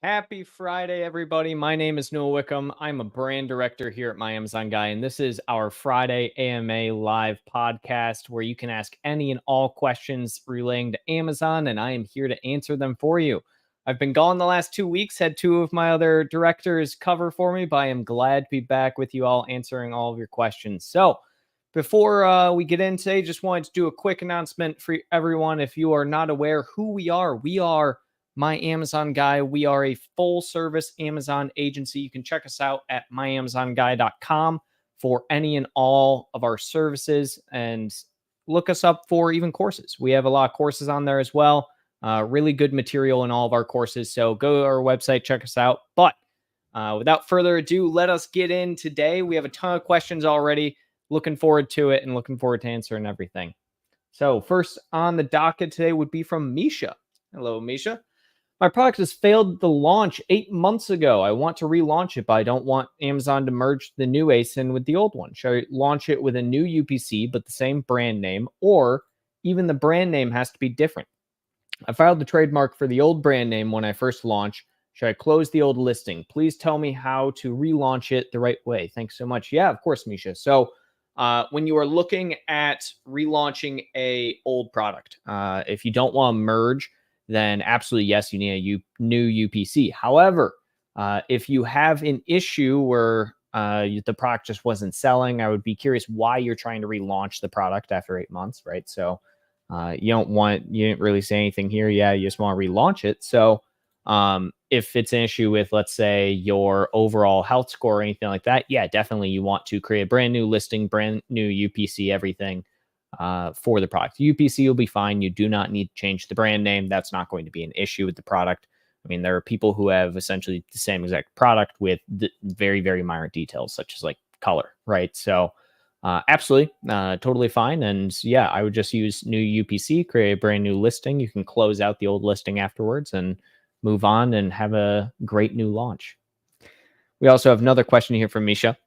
Happy Friday, everybody. My name is Noah Wickham. I'm a brand director here at My Amazon Guy, and this is our Friday AMA live podcast where you can ask any and all questions relating to Amazon, and I am here to answer them for you. I've been gone the last 2 weeks, had two of my other directors cover for me, but I am glad to be back with you all answering all of your questions. So, before we get in today, just wanted to do a quick announcement for everyone. If you are not aware who we are My Amazon Guy. We are a full service Amazon agency. You can check us out at myamazonguy.com for any and all of our services and look us up for even courses. We have a lot of courses on there as well. Really good material in all of our courses. So go to our website, check us out. But without further ado, let us get in today. We have a ton of questions already. Looking forward to it and looking forward to answering everything. So first on the docket today would be from Misha. Hello, Misha. My product has failed the launch 8 months ago. I want to relaunch it, but I don't want Amazon to merge the new ASIN with the old one. Should I launch it with a new UPC, but the same brand name, or even the brand name has to be different? I filed the trademark for the old brand name when I first launched. Should I close the old listing? Please tell me how to relaunch it the right way. Thanks so much. Yeah, of course, Misha. So when you are looking at relaunching a old product, if you don't want to merge, then absolutely yes, you need a new UPC. However, if you have an issue where the product just wasn't selling, I would be curious why you're trying to relaunch the product after 8 months, right? So you didn't really say anything here. Yeah, you just want to relaunch it. So if it's an issue with, let's say, your overall health score or anything like that, yeah, definitely you want to create a brand new listing, brand new UPC, everything for the product. UPC will be fine. You do not need to change the brand name. That's not going to be an issue with the product. I mean, there are people who have essentially the same exact product with very, very minor details, such as like color, right? So absolutely, totally fine. And yeah, I would just use new UPC, create a brand new listing. You can close out the old listing afterwards and move on and have a great new launch. We also have another question here from Misha.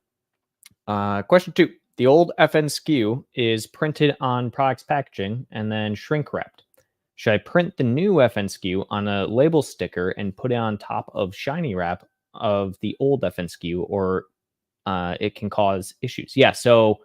Question 2. The old FN SKU is printed on product's packaging and then shrink wrapped. Should I print the new FN SKU on a label sticker and put it on top of shiny wrap of the old FN SKU, or it can cause issues? Yeah, so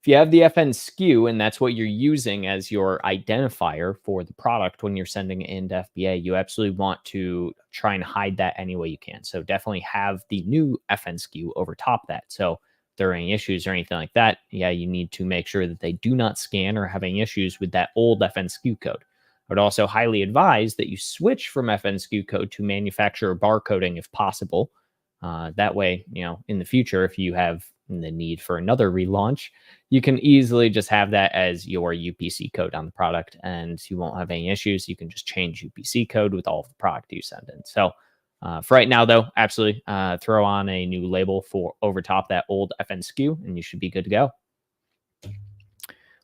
if you have the FN SKU and that's what you're using as your identifier for the product when you're sending it into FBA, you absolutely want to try and hide that any way you can. So definitely have the new FN SKU over top that. So if there are any issues or anything like that, yeah, you need to make sure that they do not scan or have any issues with that old FN SKU code. I would also highly advise that you switch from FN SKU code to manufacturer barcoding if possible. That way, in the future, if you have the need for another relaunch, you can easily just have that as your UPC code on the product and you won't have any issues. You can just change UPC code with all of the product you send in. So for right now, though, absolutely throw on a new label for over top that old FN SKU and you should be good to go.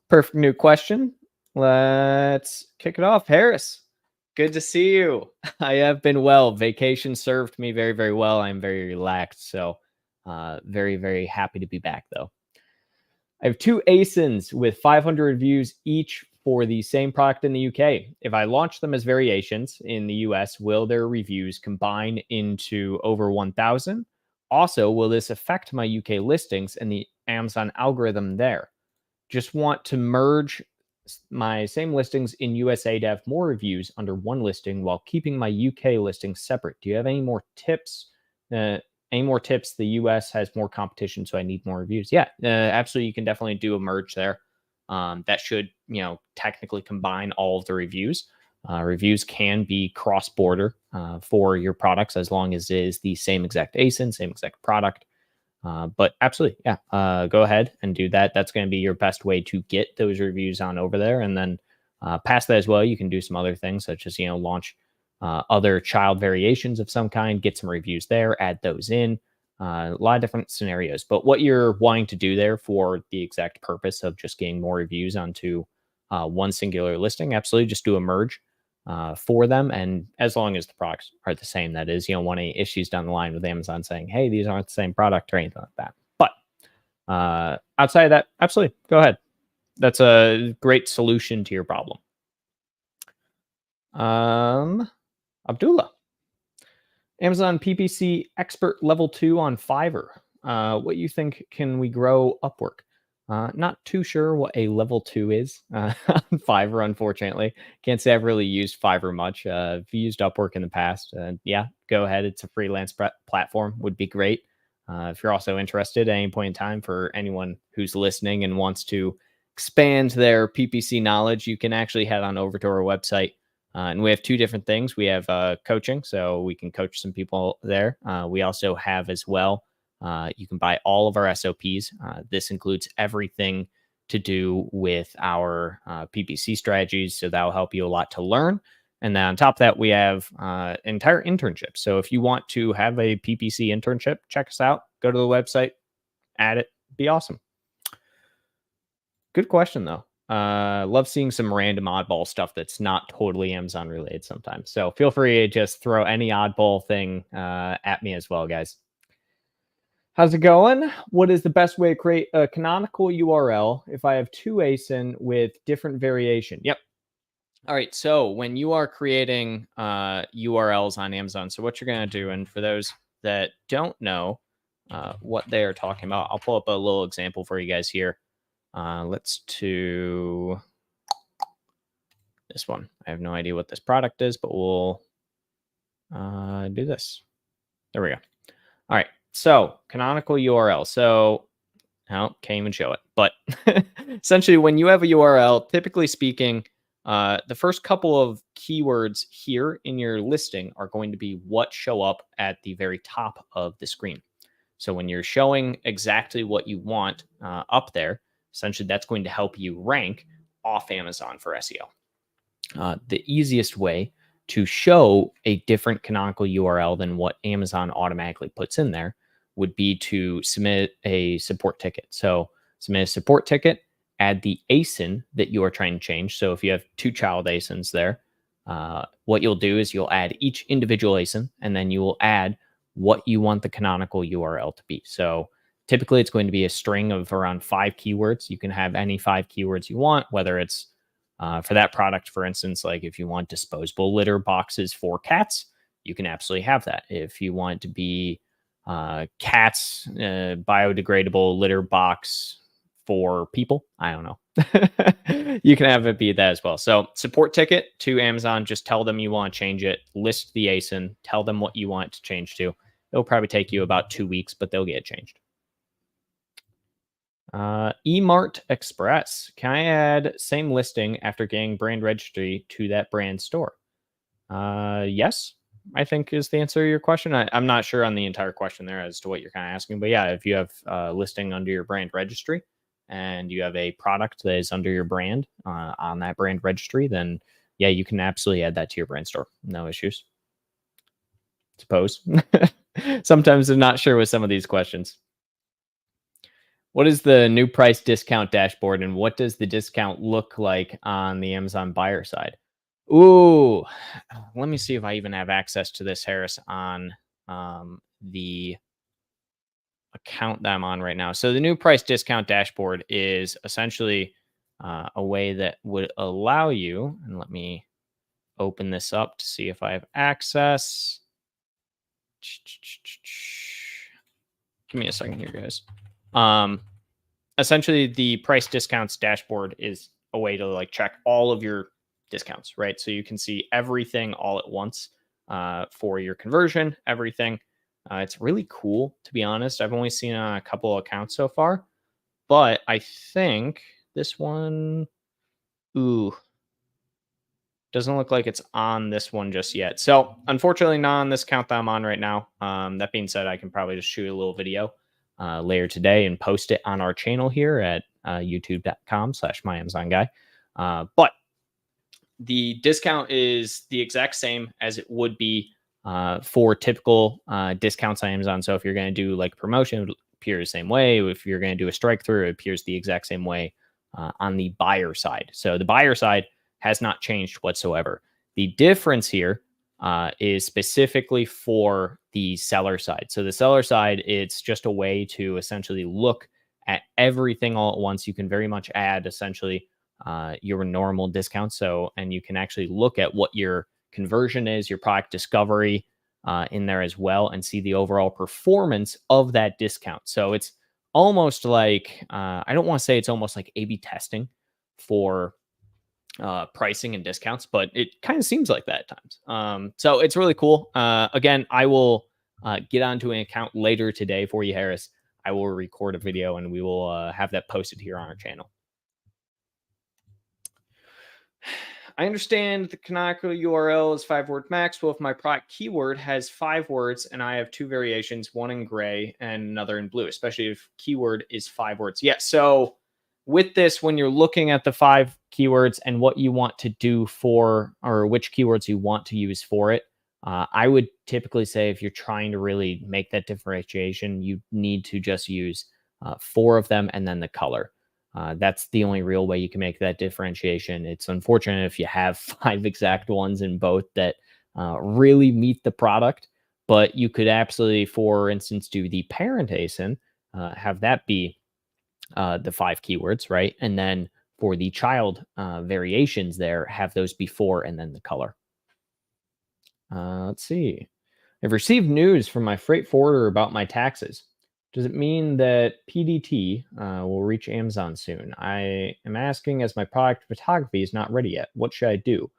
Perfect new question. Let's kick it off. Harris, good to see you. I have been well. Vacation served me very, very well. I'm very relaxed. So very, very happy to be back, though. I have 2 ASINs with 500 reviews each for the same product in the UK. If I launch them as variations in the US, will their reviews combine into over 1,000? Also, will this affect my UK listings and the Amazon algorithm there? Just want to merge my same listings in USA to have more reviews under one listing while keeping my UK listings separate. Do you have any more tips? The US has more competition, so I need more reviews. Yeah, absolutely. You can definitely do a merge there. That should, technically combine all of the reviews. Reviews can be cross-border for your products as long as it is the same exact ASIN, same exact product. But absolutely, yeah, go ahead and do that. That's going to be your best way to get those reviews on over there. And then past that as well, you can do some other things such as, launch other child variations of some kind, get some reviews there, add those in, a lot of different scenarios. But what you're wanting to do there for the exact purpose of just getting more reviews onto one singular listing, absolutely just do a merge for them. And as long as the products are the same, that is, you don't want any issues down the line with Amazon saying, hey, these aren't the same product or anything like that. But outside of that, absolutely, go ahead. That's a great solution to your problem. Abdullah. Amazon PPC Expert Level 2 on Fiverr. What you think, can we grow Upwork? Not too sure what a level 2 is on Fiverr, unfortunately. Can't say I've really used Fiverr much. I've used Upwork in the past. Yeah, go ahead. It's a freelance platform. Would be great. If you're also interested at any point in time, for anyone who's listening and wants to expand their PPC knowledge, you can actually head on over to our website. And we have two different things. We have coaching, so we can coach some people there. We also have as well, you can buy all of our SOPs. This includes everything to do with our PPC strategies. So that'll help you a lot to learn. And then on top of that, we have entire internships. So if you want to have a PPC internship, check us out. Go to the website, add it. Be awesome. Good question, though. Love seeing some random oddball stuff that's not totally Amazon related sometimes. So feel free to just throw any oddball thing at me as well, guys. How's it going? What is the best way to create a canonical URL if I have two ASIN with different variation? Yep. All right. So when you are creating URLs on Amazon, so what you're going to do, and for those that don't know what they are talking about, I'll pull up a little example for you guys here. Let's do this one. I have no idea what this product is, but we'll do this. There we go. All right. So canonical URL. So can't even show it. But essentially, when you have a URL, typically speaking, the first couple of keywords here in your listing are going to be what show up at the very top of the screen. So when you're showing exactly what you want up there, essentially that's going to help you rank off Amazon for SEO. The easiest way to show a different canonical URL than what Amazon automatically puts in there would be to submit a support ticket. So submit a support ticket, add the ASIN that you are trying to change. So if you have two child ASINs there, what you'll do is you'll add each individual ASIN, and then you will add what you want the canonical URL to be. So typically it's going to be a string of around 5 keywords. You can have any 5 keywords you want, whether it's for that product, for instance, like if you want disposable litter boxes for cats, you can absolutely have that. If you want to be cats biodegradable litter box for people, I don't know. You can have it be that as well. So support ticket to Amazon, just tell them you want to change it, list the ASIN, tell them what you want to change to. It'll probably take you about 2 weeks, but they'll get it changed. eMart Express. Can I add same listing after getting brand registry to that brand store? Yes, I think is the answer to your question. I'm not sure on the entire question there as to what you're kind of asking, but yeah, if you have a listing under your brand registry and you have a product that is under your brand on that brand registry, then yeah, you can absolutely add that to your brand store. No issues. Suppose. Sometimes I'm not sure with some of these questions. What is the new price discount dashboard, and what does the discount look like on the Amazon buyer side? Ooh, let me see if I even have access to this, Harris, on the account that I'm on right now. So the new price discount dashboard is essentially a way that would allow you, and let me open this up to see if I have access. Give me a second here, guys. Essentially the price discounts dashboard is a way to like check all of your discounts, right? So you can see everything all at once for your conversion, everything. It's really cool, to be honest. I've only seen on a couple of accounts so far, but I think this one, doesn't look like it's on this one just yet. So unfortunately not on this account that I'm on right now. That being said, I can probably just shoot a little video later today and post it on our channel here at youtube.com/myamazonguy. But the discount is the exact same as it would be for typical discounts on Amazon. So if you're going to do like promotion, it appears the same way. If you're going to do a strike through, it appears the exact same way on the buyer side. So the buyer side has not changed whatsoever. The difference here is specifically for the seller side. So the seller side, it's just a way to essentially look at everything all at once. You can very much add essentially your normal discount. So, and you can actually look at what your conversion is, your product discovery, in there as well and see the overall performance of that discount. So it's almost like, I don't want to say it's almost like A/B testing for pricing and discounts, but it kind of seems like that at times. So it's really cool. Again, I will get onto an account later today for you, Harris. I will record a video and we will have that posted here on our channel. I understand the canonical URL is 5-word max. Well, if my product keyword has 5 words and I have 2 variations, one in gray and another in blue, especially if keyword is 5 words. Yeah. So with this, when you're looking at the 5 keywords and what you want to do for, or which keywords you want to use for it, I would typically say if you're trying to really make that differentiation, you need to just use 4 of them and then the color. That's the only real way you can make that differentiation. It's unfortunate if you have 5 exact ones in both that really meet the product, but you could absolutely, for instance, do the parent ASIN, have that be the 5 keywords, right? And then for the child variations there, have those before and then the color. Let's see. I've received news from my freight forwarder about my taxes. Does it mean that PDT will reach Amazon soon? I am asking as my product photography is not ready yet. What should I do?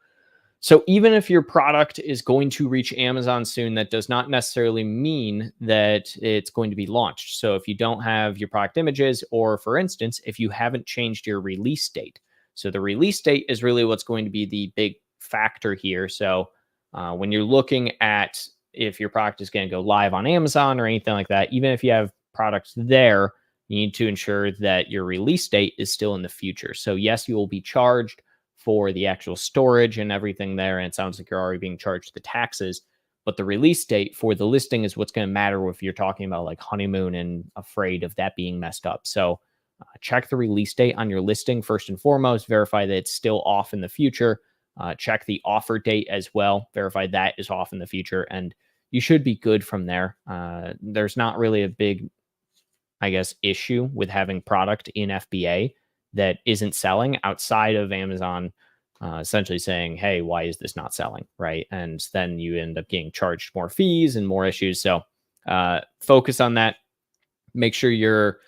So even if your product is going to reach Amazon soon, that does not necessarily mean that it's going to be launched. So if you don't have your product images, or for instance, if you haven't changed your release date. So the release date is really what's going to be the big factor here. So when you're looking at if your product is going to go live on Amazon or anything like that, even if you have products there, you need to ensure that your release date is still in the future. So yes, you will be charged for the actual storage and everything there. And it sounds like you're already being charged the taxes, but the release date for the listing is what's going to matter if you're talking about like Honeymoon and afraid of that being messed up. So check the release date on your listing first and foremost, verify that it's still off in the future. Check the offer date as well, verify that is off in the future, and you should be good from there. There's not really a big, I guess, issue with having product in FBA that isn't selling outside of Amazon essentially saying, hey, why is this not selling, right? And then you end up getting charged more fees and more issues. So focus on that. Make sure your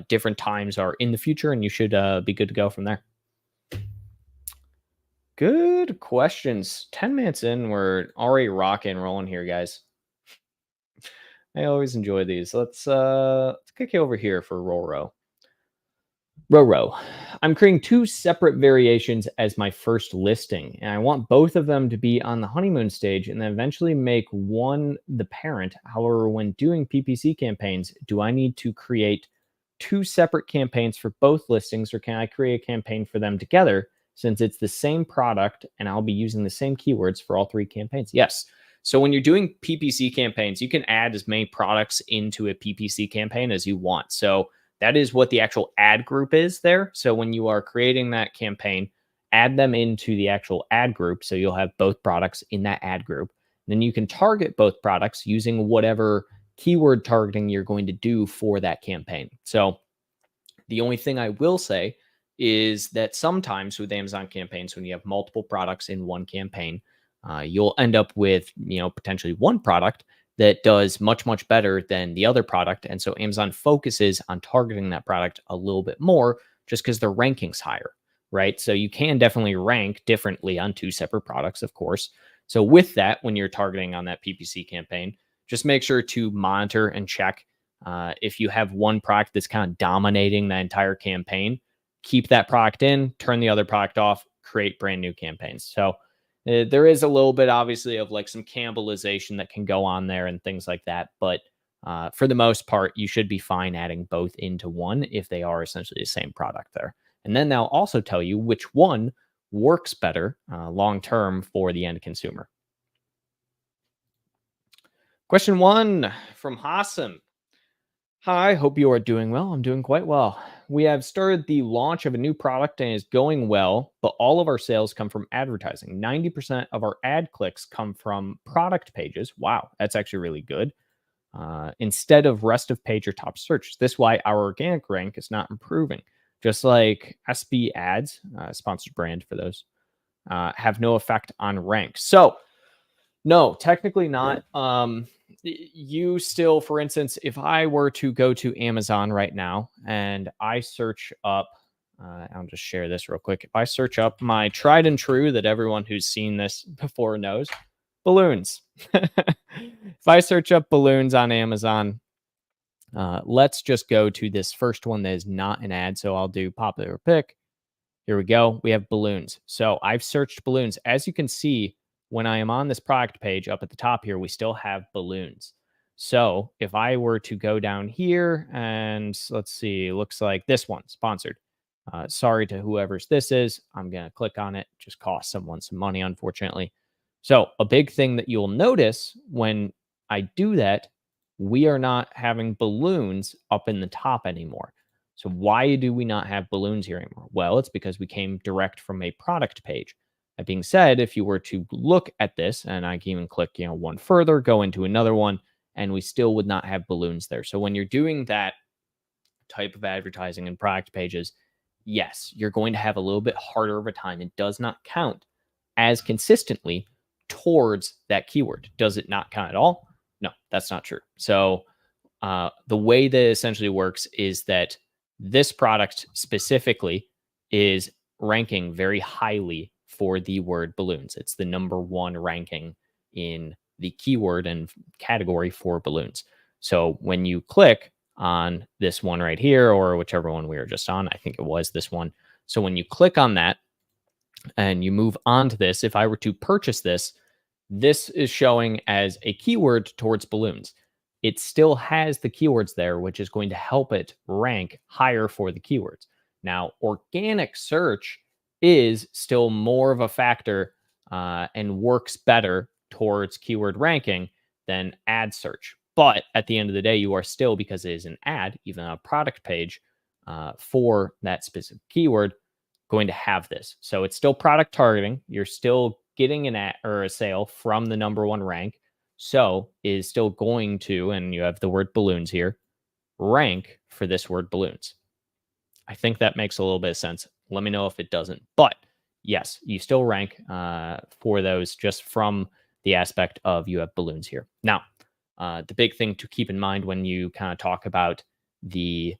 different times are in the future, and you should be good to go from there. Good questions. 10 minutes in, we're already rocking and rolling here, guys. I always enjoy these. Let's kick it over here for Roro. Roro, I'm creating 2 separate variations as my first listing, and I want both of them to be on the honeymoon stage and then eventually make one the parent. However, when doing PPC campaigns, do I need to create 2 separate campaigns for both listings, or can I create a campaign for them together since it's the same product and I'll be using the same keywords for all 3 campaigns? Yes. So when you're doing PPC campaigns, you can add as many products into a PPC campaign as you want. So that is what the actual ad group is there. So when you are creating that campaign, add them into the actual ad group. So you'll have both products in that ad group. Then you can target both products using whatever keyword targeting you're going to do for that campaign. So the only thing I will say is that sometimes with Amazon campaigns, when you have multiple products in one campaign, you'll end up with, potentially one product that does much, much better than the other product. And so Amazon focuses on targeting that product a little bit more just because their ranking's higher, right? So you can definitely rank differently on 2 separate products, of course. So with that, when you're targeting on that PPC campaign, just make sure to monitor and check if you have one product that's kind of dominating the entire campaign, keep that product in, turn the other product off, create brand new campaigns. So there is a little bit, obviously, of like some cannibalization that can go on there and things like that. But for the most part, you should be fine adding both into one if they are essentially the same product there. And then they'll also tell you which one works better long-term for the end consumer. Question 1 from Hassan. Hi, hope you are doing well. I'm doing quite well. We have started the launch of a new product and it's going well, but all of our sales come from advertising. 90% of our ad clicks come from product pages. Wow, that's actually really good. Instead of rest of page or top search. This is why our organic rank is not improving. Just like SB ads, sponsored brand for those, have no effect on rank. So No, technically not. You still, for instance, if I were to go to Amazon right now and I search up, I'll just share this real quick. If I search up my tried and true that everyone who's seen this before knows, balloons. If I search up balloons on Amazon, let's just go to this first one that is not an ad. So I'll do popular pick. Here we go. We have balloons. So I've searched balloons. As you can see, when I am on this product page up at the top here, we still have balloons. So if I were to go down here and let's see, looks like this one sponsored. Sorry to whoever's this is. I'm going to click on it. Just cost someone some money, unfortunately. So a big thing that you'll notice when I do that, we are not having balloons up in the top anymore. So why do we not have balloons here anymore? Well, it's because we came direct from a product page. That being said, if you were to look at this, and I can even click, one further, go into another one, and we still would not have balloons there. So when you're doing that type of advertising and product pages, yes, you're going to have a little bit harder of a time. It does not count as consistently towards that keyword. Does it not count at all? No, that's not true. So the way that it essentially works is that this product specifically is ranking very highly for the word balloons. It's the #1 ranking in the keyword and category for balloons. So when you click on this one right here, or whichever one we were just on, I think it was this one. So when you click on that and you move on to this, if I were to purchase this, this is showing as a keyword towards balloons. It still has the keywords there, which is going to help it rank higher for the keywords. Now, organic search is still more of a factor and works better towards keyword ranking than ad search. But at the end of the day, you are still, because it is an ad, even a product page for that specific keyword, going to have this. So it's still product targeting. You're still getting an ad or a sale from the #1 rank. So is still going to, and you have the word balloons here, rank for this word balloons. I think that makes a little bit of sense. Let me know if it doesn't. But yes, you still rank for those just from the aspect of you have balloons here. Now, the big thing to keep in mind when you kind of talk about the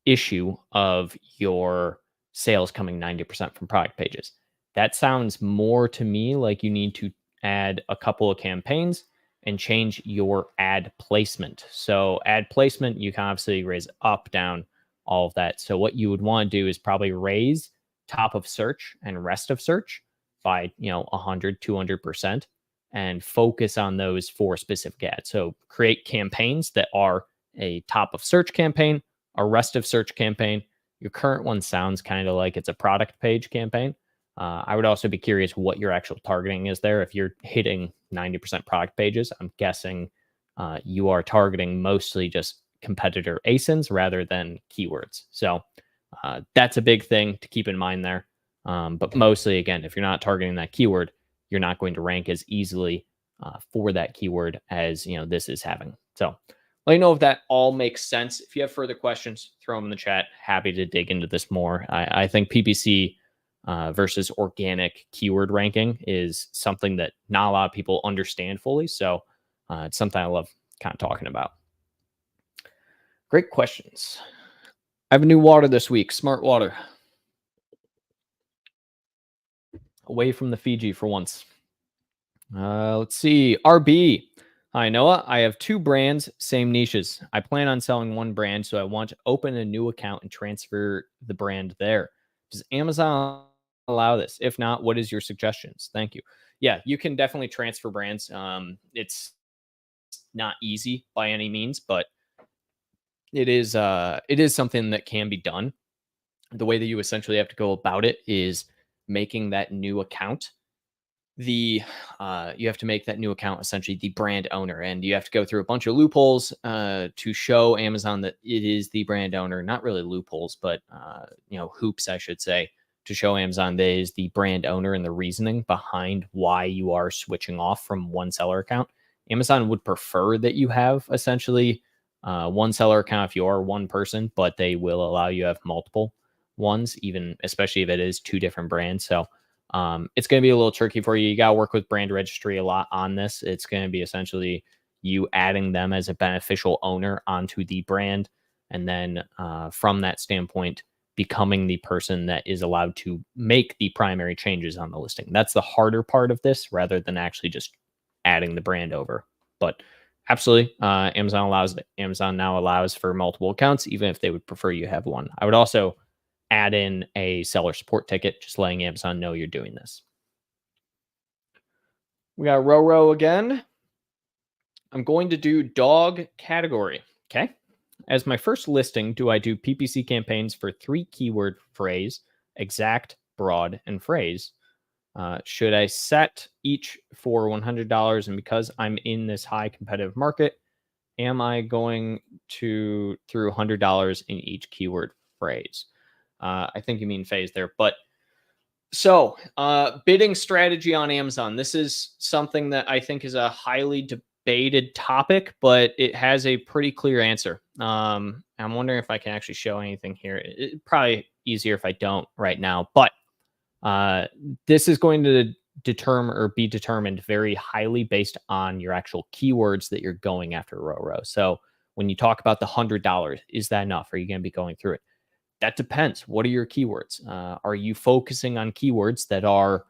issue of your sales coming 90% from product pages, that sounds more to me like you need to add a couple of campaigns and change your ad placement. So ad placement, you can obviously raise up, down, all of that. So what you would want to do is probably raise top of search and rest of search by 100, 200%, and focus on those for specific ads. So create campaigns that are a top of search campaign, a rest of search campaign. Your current one sounds kind of like it's a product page campaign. I would also be curious what your actual targeting is there. If you're hitting 90% product pages, I'm guessing you are targeting mostly just competitor ASINs rather than keywords. So that's a big thing to keep in mind there. But mostly, again, if you're not targeting that keyword, you're not going to rank as easily for that keyword as this is having. So let me know if that all makes sense. If you have further questions, throw them in the chat. Happy to dig into this more. I think PPC versus organic keyword ranking is something that not a lot of people understand fully. So it's something I love kind of talking about. Great questions. I have a new water this week, Smart Water. Away from the Fiji for once. Let's see. RB. Hi, Noah. I have 2 brands, same niches. I plan on selling one brand, so I want to open a new account and transfer the brand there. Does Amazon allow this? If not, what is your suggestions? Thank you. Yeah, you can definitely transfer brands. It's not easy by any means, but it is something that can be done. The way that you essentially have to go about it is making that new account you have to make that new account essentially the brand owner, and you have to go through a bunch of loopholes to show Amazon that it is the brand owner. Not really loopholes, but hoops, I should say, to show Amazon that it is the brand owner and the reasoning behind why you are switching off from one seller account. Amazon would prefer that you have essentially one seller account if you are one person, but they will allow you to have multiple ones, even especially if it is 2 different brands. So It's going to be a little tricky for you. You got to work with brand registry a lot on this. It's going to be essentially you adding them as a beneficial owner onto the brand. And then from that standpoint, becoming the person that is allowed to make the primary changes on the listing. That's the harder part of this rather than actually just adding the brand over. But absolutely, Amazon now allows for multiple accounts, even if they would prefer you have one. I would also add in a seller support ticket, just letting Amazon know you're doing this. We got Roro again. I'm going to do dog category. Okay. As my first listing, do I do PPC campaigns for 3 keyword phrase, exact, broad, and phrase? Should I set each for $100? And because I'm in this high competitive market, am I going to through $100 in each keyword phrase? I think you mean phase there. But so bidding strategy on Amazon. This is something that I think is a highly debated topic, but it has a pretty clear answer. I'm wondering if I can actually show anything here. It's probably easier if I don't right now, but this is going to determine or be determined very highly based on your actual keywords that you're going after, Roro. So when you talk about the $100, is that enough? Are you going to be going through it? That depends. What are your keywords? Are you focusing on keywords that are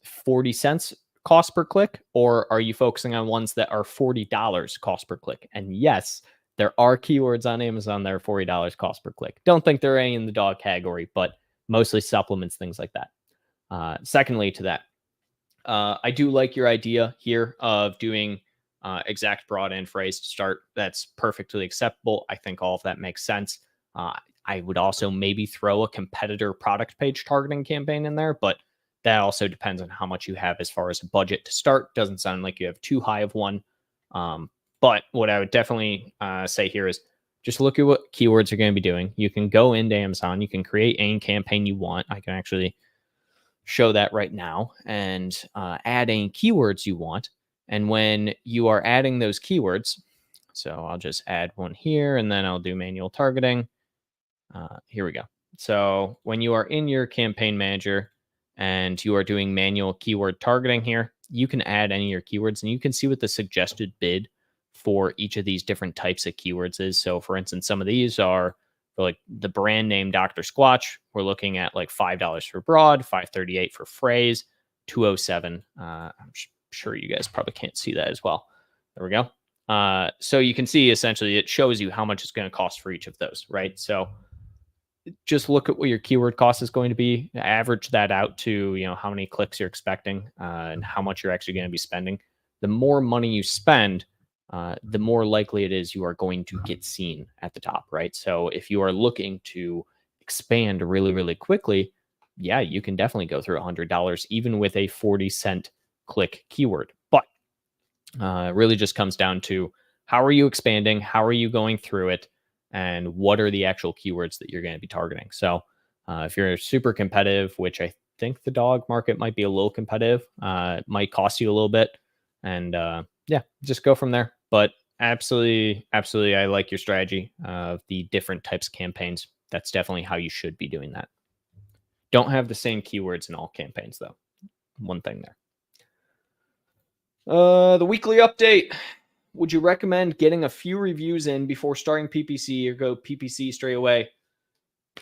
40 cents cost per click, or are you focusing on ones that are $40 cost per click? And yes, there are keywords on Amazon that are $40 cost per click. Don't think there are any in the dog category, but mostly supplements, things like that. Secondly to that, I do like your idea here of doing exact, broad, and phrase to start. That's perfectly acceptable. I think all of that makes sense. I would also maybe throw a competitor product page targeting campaign in there, but that also depends on how much you have as far as a budget to start. Doesn't sound like you have too high of one. But what I would definitely say here is just look at what keywords you're going to be doing. You can go into Amazon. You can create any campaign you want. I can actually show that right now and add any keywords you want. And when you are adding those keywords, so I'll just add one here and then I'll do manual targeting. Here we go. So when you are in your campaign manager and you are doing manual keyword targeting here, you can add any of your keywords and you can see what the suggested bid for each of these different types of keywords is. So for instance, some of these are for like the brand name Dr. Squatch. We're looking at like $5 for broad, $5.38 for phrase, $207. I'm sure you guys probably can't see that as well. There we go. So you can see essentially it shows you how much it's going to cost for each of those, right? So just look at what your keyword cost is going to be, average that out to, how many clicks you're expecting and how much you're actually going to be spending. The more money you spend, the more likely it is you are going to get seen at the top, right? So if you are looking to expand really, really quickly, yeah, you can definitely go through $100, even with a 40-cent click keyword. But it really just comes down to how are you expanding? How are you going through it? And what are the actual keywords that you're going to be targeting? So if you're super competitive, which I think the dog market might be a little competitive, it might cost you a little bit. And yeah, just go from there. But absolutely, I like your strategy of the different types of campaigns. That's definitely how you should be doing that. Don't have the same keywords in all campaigns, though. One thing there. The weekly update. Would you recommend getting a few reviews in before starting PPC or go PPC straight away?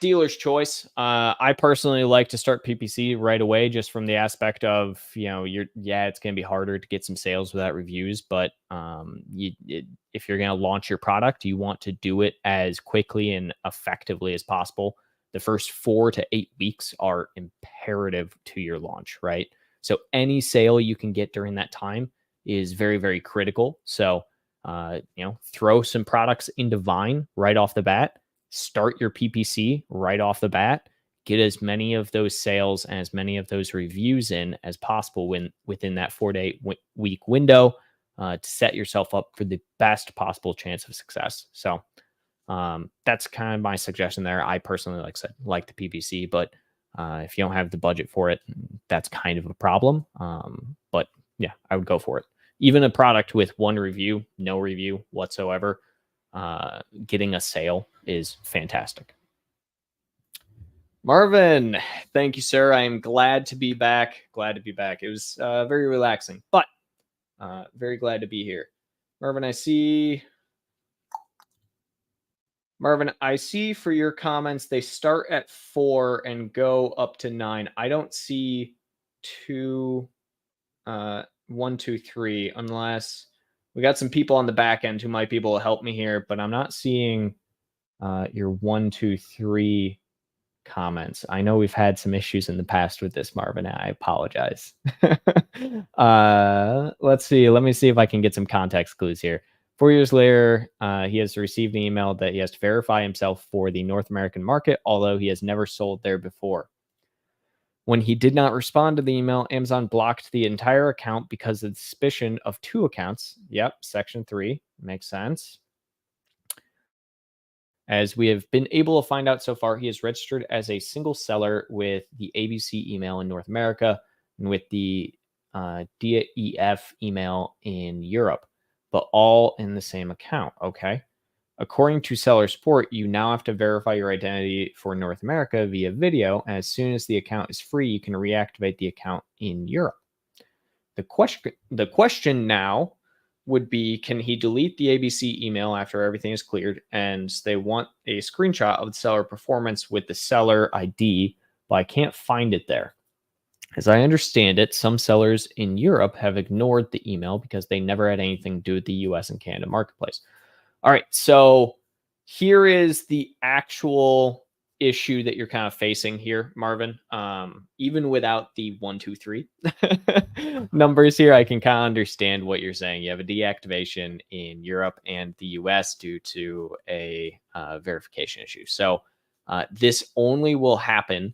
Dealer's choice. I personally like to start PPC right away, just from the aspect of, it's going to be harder to get some sales without reviews, but if you're going to launch your product, you want to do it as quickly and effectively as possible. The first 4 to 8 weeks are imperative to your launch, right? So any sale you can get during that time is very, very critical. So, throw some products into Vine right off the bat, start your PPC right off the bat, get as many of those sales and as many of those reviews in as possible within that 4 to 8 week window to set yourself up for the best possible chance of success. So that's kind of my suggestion there. I personally, like the PPC, but if you don't have the budget for it, that's kind of a problem. But yeah, I would go for it. Even a product with 1 review, no review whatsoever, getting a sale is fantastic. Marvin, thank you, sir. I am glad to be back. Glad to be back. It was very relaxing, but very glad to be here. Marvin, I see for your comments, they start at 4 and go up to 9. I don't see 2, 1, 2, 3, unless we got some people on the back end who might be able to help me here, but I'm not seeing your 1, 2, 3 comments. I know we've had some issues in the past with this, Marvin. I apologize. Let's see. Let me see if I can get some context clues here. 4 years later, he has received an email that he has to verify himself for the North American market, although he has never sold there before. When he did not respond to the email, Amazon blocked the entire account because of the suspicion of 2 accounts. Yep, section 3 makes sense. As we have been able to find out so far, he is registered as a single seller with the ABC email in North America and with the DEF email in Europe, but all in the same account. Okay. According to seller support, you now have to verify your identity for North America via video. And as soon as the account is free, you can reactivate the account in Europe. The question now would be, can he delete the ABC email after everything is cleared? And they want a screenshot of the seller performance with the seller ID, but I can't find it there. As I understand it, some sellers in Europe have ignored the email because they never had anything to do with the US and Canada marketplace. All right, so here is the actual issue that you're kind of facing here, Marvin. Even without the 1, 2, 3 numbers here, I can kind of understand what you're saying. You have a deactivation in Europe and the US due to a verification issue. So this only will happen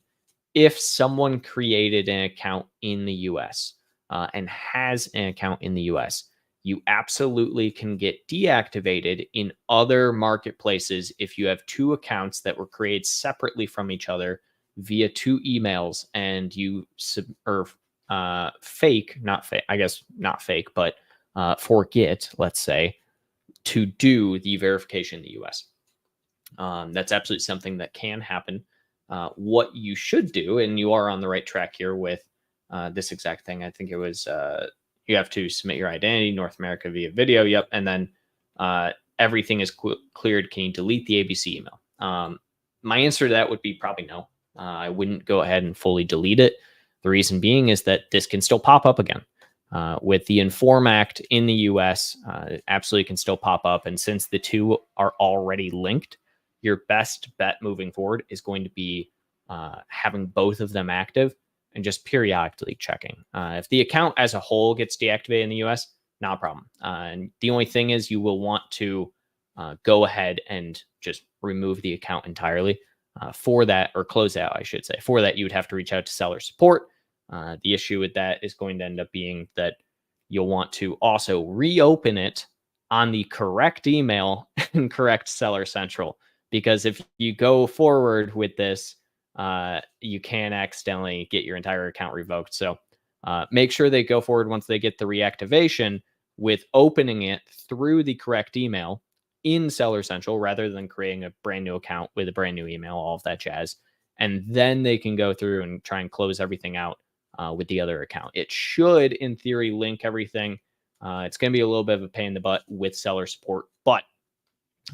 if someone created an account in the US and has an account in the US. You absolutely can get deactivated in other marketplaces if you have 2 accounts that were created separately from each other via 2 emails and you fake, not fake, I guess not fake, but forget, let's say, to do the verification in the US. That's absolutely something that can happen. What you should do, and you are on the right track here with this exact thing. I think it was you have to submit your identity, North America via video. Yep. And then everything is cleared. Can you delete the ABC email? My answer to that would be probably no. I wouldn't go ahead and fully delete it. The reason being is that this can still pop up again. With the Inform Act in the US, it absolutely can still pop up. And since the 2 are already linked, your best bet moving forward is going to be having both of them active and just periodically checking. If the account as a whole gets deactivated in the US, not a problem. And the only thing is you will want to go ahead and just remove the account entirely. For that, or close out, I should say. For that, you would have to reach out to seller support. The issue with that is going to end up being that you'll want to also reopen it on the correct email and correct Seller Central. Because if you go forward with this, you can accidentally get your entire account revoked. So make sure they go forward once they get the reactivation with opening it through the correct email in Seller Central rather than creating a brand new account with a brand new email, all of that jazz. And then they can go through and try and close everything out with the other account. It should, in theory, link everything. It's going to be a little bit of a pain in the butt with seller support, but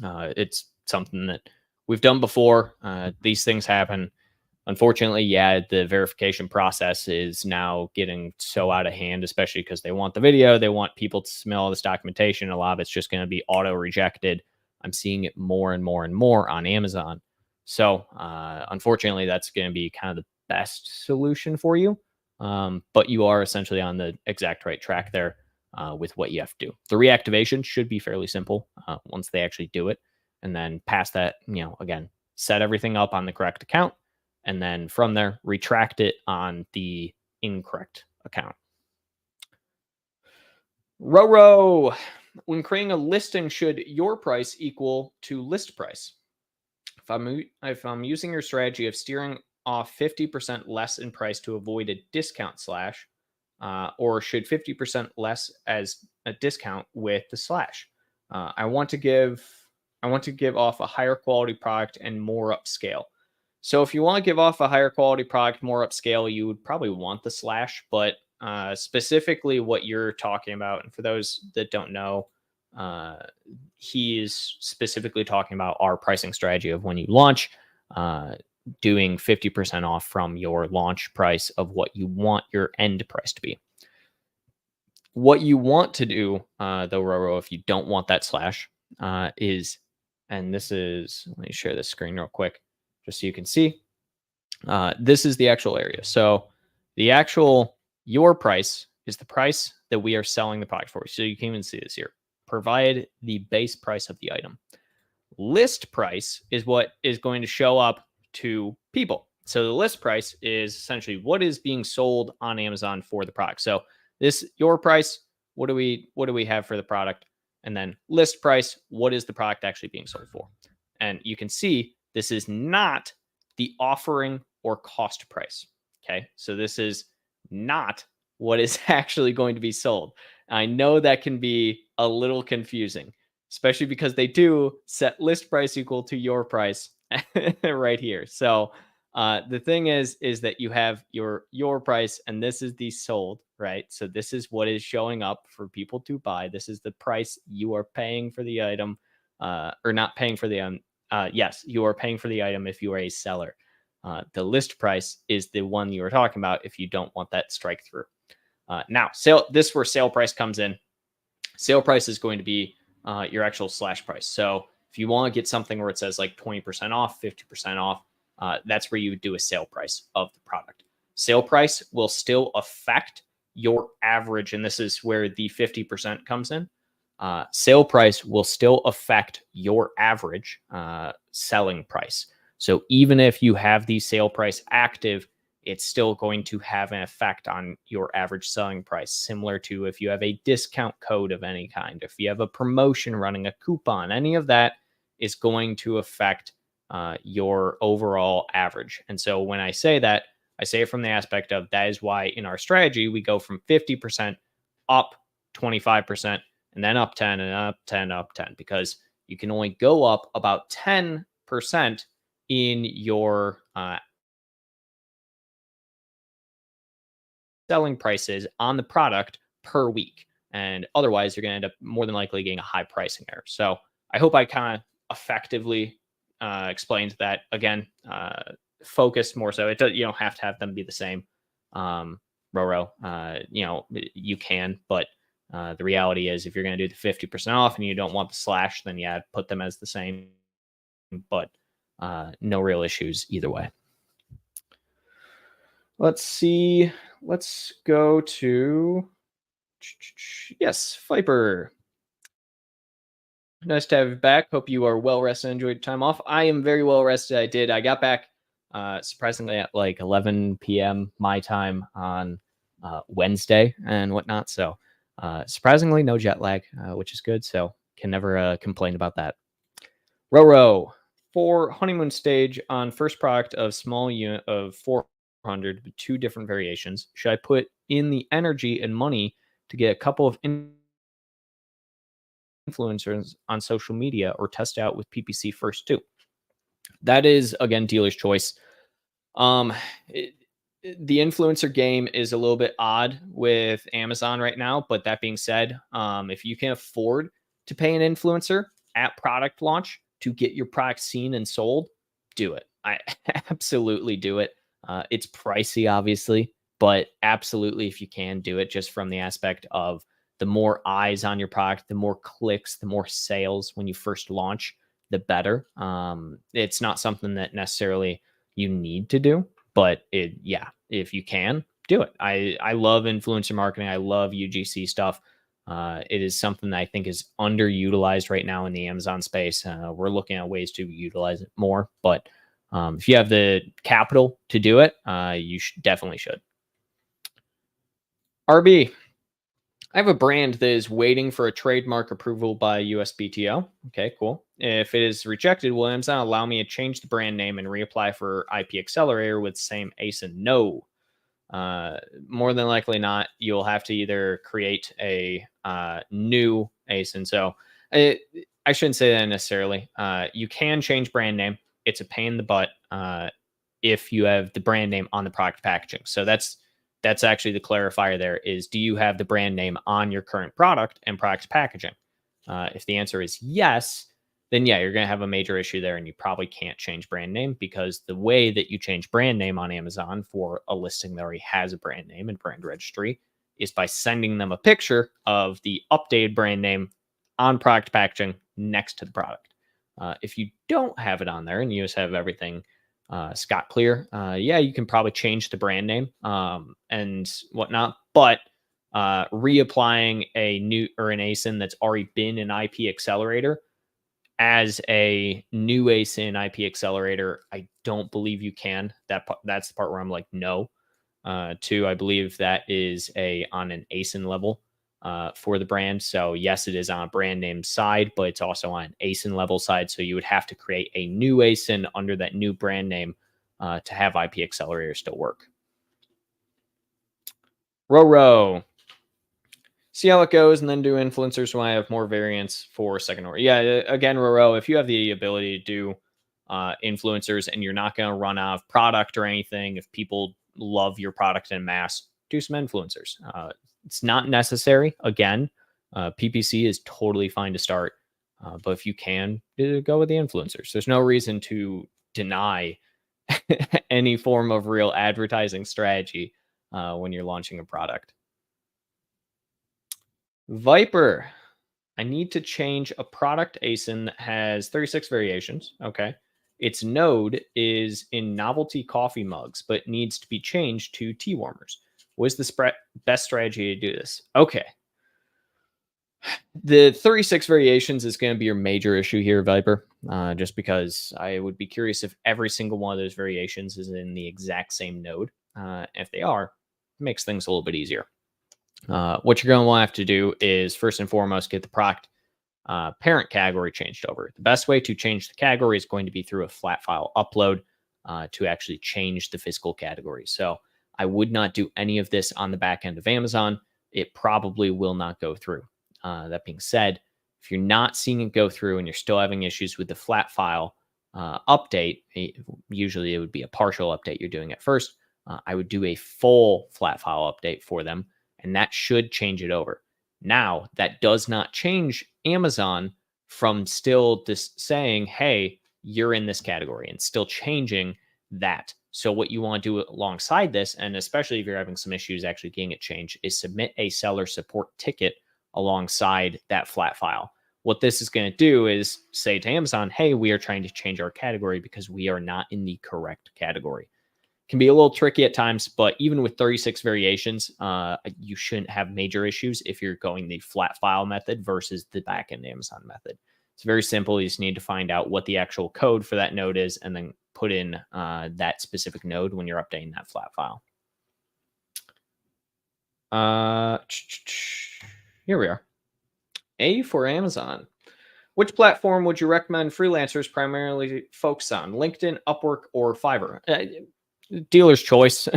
it's something that we've done before. These things happen. Unfortunately, yeah, the verification process is now getting so out of hand, especially because they want the video. They want people to submit all this documentation. A lot of it's just going to be auto rejected. I'm seeing it more and more and more on Amazon. So unfortunately, that's going to be kind of the best solution for you. But you are essentially on the exact right track there with what you have to do. The reactivation should be fairly simple once they actually do it. And then past that, again, set everything up on the correct account. And then from there, retract it on the incorrect account. Roro, when creating a listing, should your price equal to list price? If I'm using your strategy of steering off 50% less in price to avoid a discount slash, or should 50% less as a discount with the slash? I want to give off a higher quality product and more upscale. So if you want to give off a higher quality product, more upscale, you would probably want the slash. But specifically what you're talking about, and for those that don't know, uh, he is specifically talking about our pricing strategy of when you launch, doing 50% off from your launch price of what you want your end price to be. What you want to do, though, Roro, if you don't want that slash, is, and this is, let me share this screen real quick just so you can see. This is the actual area. So the actual, your price is the price that we are selling the product for. So you can even see this here. Provide the base price of the item. List price is what is going to show up to people. So the list price is essentially what is being sold on Amazon for the product. So this, your price, what do we have for the product? And then list price, what is the product actually being sold for? And you can see this is not the offering or cost price. Okay. So this is not what is actually going to be sold. I know that can be a little confusing, especially because they do set list price equal to your price right here. So the thing is that you have your price, and this is the sold, right? So this is what is showing up for people to buy. This is the price you are paying for the item, or not paying for the item. Yes, you are paying for the item if you are a seller. The list price is the one you were talking about if you don't want that strike through. Now, this is where sale price comes in. Sale price is going to be your actual slash price. So if you want to get something where it says like 20% off, 50% off, that's where you would do a sale price of the product. Sale price will still affect your average, and this is where the 50% comes in. Sale price will still affect your average selling price. So even if you have the sale price active, it's still going to have an effect on your average selling price, similar to if you have a discount code of any kind, if you have a promotion running, a coupon, any of that is going to affect your overall average. And so when I say that, I say it from the aspect of that is why in our strategy, we go from 50% up 25%, and then up 10 and up 10, up 10, because you can only go up about 10% in your selling prices on the product per week. And otherwise, you're going to end up more than likely getting a high pricing error. So I hope I kind of effectively explained that. Again, focus more so. You don't have to have them be the same. Roro, you can, but the reality is if you're going to do the 50% off and you don't want the slash, then yeah, put them as the same, but no real issues either way. Let's see. Let's go to, yes, Viper. Nice to have you back. Hope you are well rested and enjoyed your time off. I am very well rested. I got back surprisingly at like 11 p.m. my time on Wednesday and whatnot. So surprisingly no jet lag, which is good. So can never complain about that. Roro, for honeymoon stage on first product of small unit of 400 with 2 different variations, should I put in the energy and money to get a couple of influencers on social media or test out with PPC first too? That is, again, dealer's choice. The influencer game is a little bit odd with Amazon right now, but that being said, if you can afford to pay an influencer at product launch to get your product seen and sold, do it. I absolutely do it. It's pricey, obviously, but absolutely, if you can, do it, just from the aspect of the more eyes on your product, the more clicks, the more sales when you first launch, the better. It's not something that necessarily you need to do, but if you can, do it. I love influencer marketing. I love UGC stuff. It is something that I think is underutilized right now in the Amazon space. We're looking at ways to utilize it more, but if you have the capital to do it, you definitely should. RB, I have a brand that is waiting for a trademark approval by USPTO. Okay, cool. If it is rejected, will Amazon allow me to change the brand name and reapply for IP Accelerator with same ASIN? No. More than likely not. You'll have to either create a new ASIN. So I shouldn't say that necessarily. You can change brand name. It's a pain in the butt. if you have the brand name on the product packaging. So that's actually the clarifier there is, do you have the brand name on your current product and product packaging? If the answer is yes, then yeah, you're going to have a major issue there, and you probably can't change brand name, because the way that you change brand name on Amazon for a listing that already has a brand name and brand registry is by sending them a picture of the updated brand name on product packaging next to the product. If you don't have it on there and you just have everything scot clear, yeah, you can probably change the brand name and whatnot, but reapplying a new or an ASIN that's already been an IP accelerator as a new ASIN IP accelerator, I don't believe you can. That's the part where I'm like, no. Two, I believe that is on an ASIN level for the brand. So yes, it is on a brand name side, but it's also on an ASIN level side. So you would have to create a new ASIN under that new brand name to have IP accelerator still work. Row. See how it goes, and then do influencers when I have more variants for second order. Yeah, again, Row, if you have the ability to do influencers and you're not going to run out of product or anything, if people love your product en masse, do some influencers. It's not necessary. Again, PPC is totally fine to start, but if you can, go with the influencers. There's no reason to deny any form of real advertising strategy when you're launching a product. Viper, I need to change a product ASIN that has 36 variations. Okay. Its node is in novelty coffee mugs, but needs to be changed to tea warmers. What is the best strategy to do this? Okay. The 36 variations is going to be your major issue here, Viper, just because I would be curious if every single one of those variations is in the exact same node. If they are, it makes things a little bit easier. What you're going to want to have to do is first and foremost get the product parent category changed over. The best way to change the category is going to be through a flat file upload to actually change the physical category. So I would not do any of this on the back end of Amazon. It probably will not go through. That being said, if you're not seeing it go through and you're still having issues with the flat file update, usually it would be a partial update you're doing at first. I would do a full flat file update for them, and that should change it over. Now, that does not change Amazon from still just saying, hey, you're in this category, and still changing that. So what you want to do alongside this, and especially if you're having some issues actually getting it changed, is submit a seller support ticket alongside that flat file. What this is going to do is say to Amazon, hey, we are trying to change our category because we are not in the correct category. Can be a little tricky at times, but even with 36 variations, you shouldn't have major issues if you're going the flat file method versus the backend Amazon method. It's very simple. You just need to find out what the actual code for that node is and then put in that specific node when you're updating that flat file. Here we are. A for Amazon. Which platform would you recommend freelancers primarily focus on? LinkedIn, Upwork, or Fiverr? Dealer's choice.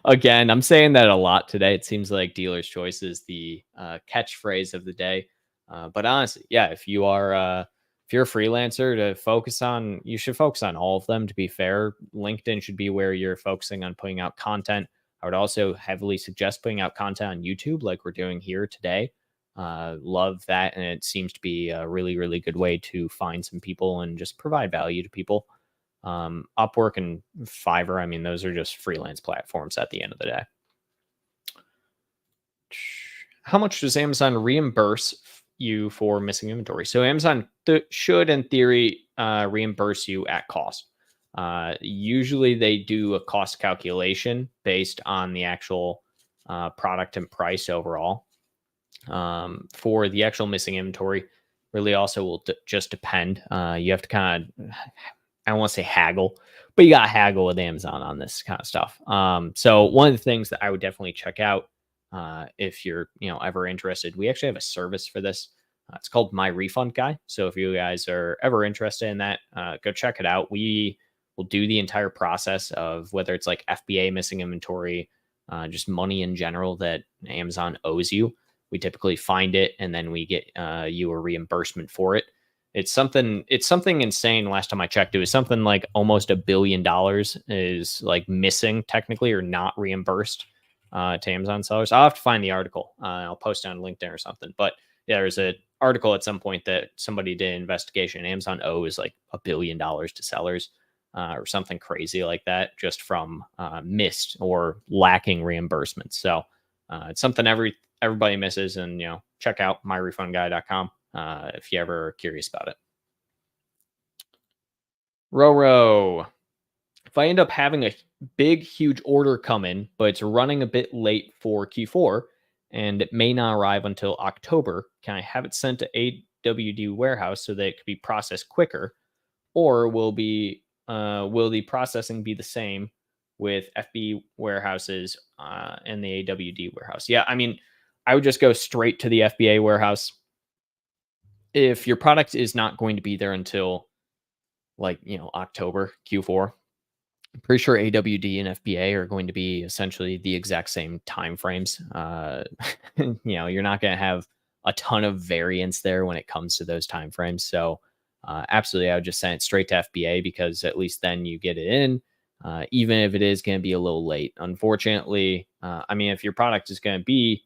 Again, I'm saying that a lot today. It seems like dealer's choice is the catchphrase of the day. But honestly, yeah, if you're a freelancer to focus on, you should focus on all of them. To be fair, LinkedIn should be where you're focusing on putting out content. I would also heavily suggest putting out content on YouTube like we're doing here today. Love that. And it seems to be a really, really good way to find some people and just provide value to people. Upwork and Fiverr, I mean, those are just freelance platforms at the end of the day. How much does Amazon reimburse you for missing inventory? So Amazon should, in theory, reimburse you at cost. Usually they do a cost calculation based on the actual product and price overall. For the actual missing inventory, really also will just depend. You have to kind of, I don't want to say haggle, but you got to haggle with Amazon on this kind of stuff. So one of the things that I would definitely check out if you're ever interested, we actually have a service for this. It's called My Refund Guy. So if you guys are ever interested in that, go check it out. We will do the entire process of whether it's like FBA missing inventory, just money in general that Amazon owes you. We typically find it and then we get you a reimbursement for it. It's something insane. Last time I checked, it was something like almost $1 billion is like missing technically or not reimbursed to Amazon sellers. I'll have to find the article. I'll post it on LinkedIn or something. But yeah, there's an article at some point that somebody did an investigation. Amazon owes like $1 billion to sellers or something crazy like that, just from missed or lacking reimbursement. So it's something everybody misses. And check out myrefundguy.com if you ever are curious about it. Roro. If I end up having a big, huge order come in, but it's running a bit late for Q4 and it may not arrive until October, can I have it sent to AWD warehouse so that it could be processed quicker? Or will the processing be the same with FB warehouses and the AWD warehouse? Yeah, I mean, I would just go straight to the FBA warehouse. If your product is not going to be there until October, Q4, I'm pretty sure AWD and FBA are going to be essentially the exact same time frames. You're not going to have a ton of variance there when it comes to those time frames. So absolutely, I would just send it straight to FBA because at least then you get it in, even if it is going to be a little late. Unfortunately, if your product is going to be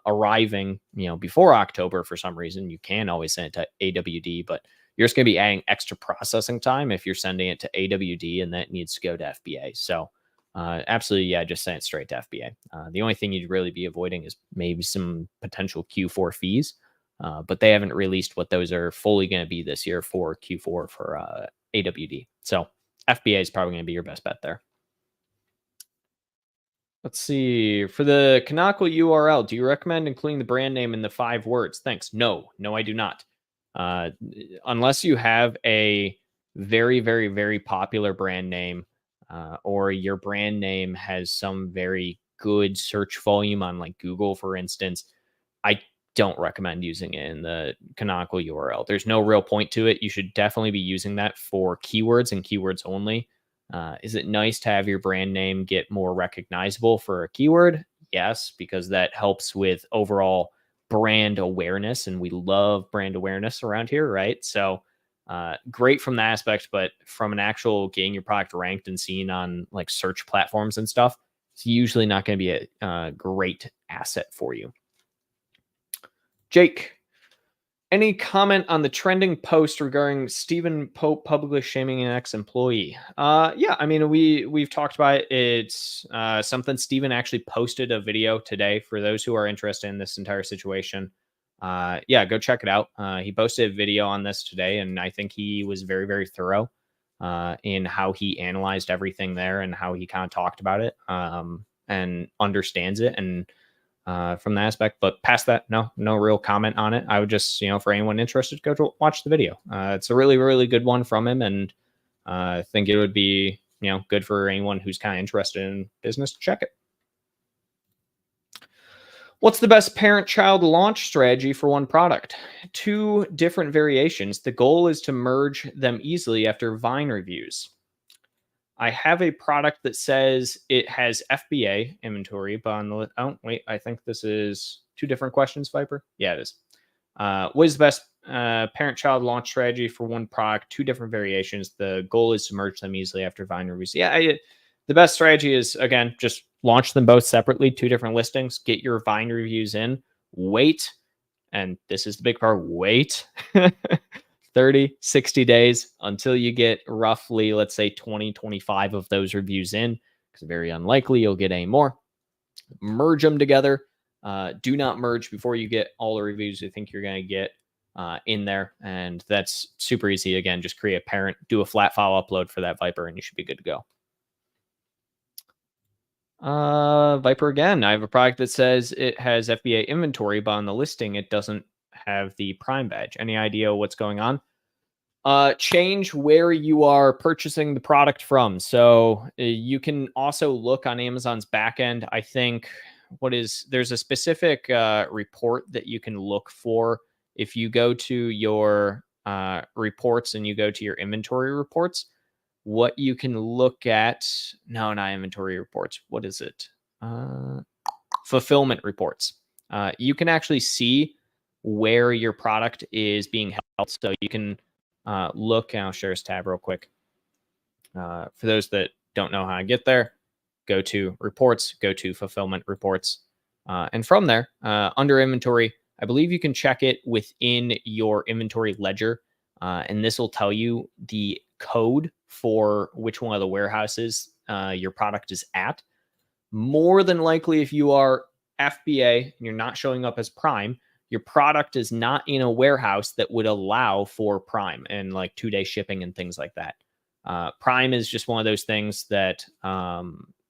arriving, before October for some reason, you can always send it to AWD, but you're just going to be adding extra processing time if you're sending it to AWD and that needs to go to FBA. So absolutely, yeah, just send it straight to FBA. The only thing you'd really be avoiding is maybe some potential Q4 fees, but they haven't released what those are fully going to be this year for Q4 for AWD. So FBA is probably going to be your best bet there. Let's see. For the Canonical URL, do you recommend including the brand name in the 5 words? Thanks. No, I do not. Unless you have a very, very, very popular brand name, or your brand name has some very good search volume on like Google, for instance, I don't recommend using it in the Canonical URL. There's no real point to it. You should definitely be using that for keywords and keywords only. Is it nice to have your brand name get more recognizable for a keyword? Yes, because that helps with overall brand awareness, and we love brand awareness around here, right? So great from that aspect, but from an actual getting your product ranked and seen on like search platforms and stuff, it's usually not going to be a great asset for you. Jake, any comment on the trending post regarding Stephen Pope publicly shaming an ex-employee? Yeah, I mean, we've talked about it. It's something Stephen actually posted a video today for those who are interested in this entire situation. Yeah, go check it out. He posted a video on this today, and I think he was very, very thorough in how he analyzed everything there and how he kind of talked about it and understands it and from that aspect. But past that, no real comment on it. I would just, for anyone interested, go to watch the video. It's a really, really good one from him. And I think it would be, good for anyone who's kind of interested in business to check it. What's the best parent-child launch strategy for one product? 2 different variations. The goal is to merge them easily after Vine reviews. I have a product that says it has FBA inventory, but on the I think this is 2 different questions, Viper. Yeah, it is. What is the best parent-child launch strategy for one product? 2 different variations. The goal is to merge them easily after Vine reviews. Yeah, the best strategy is, again, just launch them both separately, 2 different listings. Get your Vine reviews in. Wait, and this is the big part. Wait. 30, 60 days until you get roughly, let's say 20, 25 of those reviews in, because very unlikely you'll get any more. Merge them together. Do not merge before you get all the reviews you think you're going to get in there. And that's super easy. Again, just create a parent, do a flat file upload for that Viper, and you should be good to go. Viper again. I have a product that says it has FBA inventory, but on the listing, it doesn't have the Prime badge. Any idea what's going on? Change where you are purchasing the product from. So you can also look on Amazon's backend. I think there's a specific report that you can look for. If you go to your reports and you go to your inventory reports, what you can look at, no, not inventory reports. What is it? Fulfillment reports. You can actually see where your product is being held. So you can look, and I'll share this tab real quick. For those that don't know how to get there, go to reports, go to fulfillment reports. And from there, under inventory, I believe you can check it within your inventory ledger. And this will tell you the code for which one of the warehouses your product is at. More than likely, if you are FBA and you're not showing up as Prime, your product is not in a warehouse that would allow for Prime and like 2-day shipping and things like that. Prime is just one of those things that,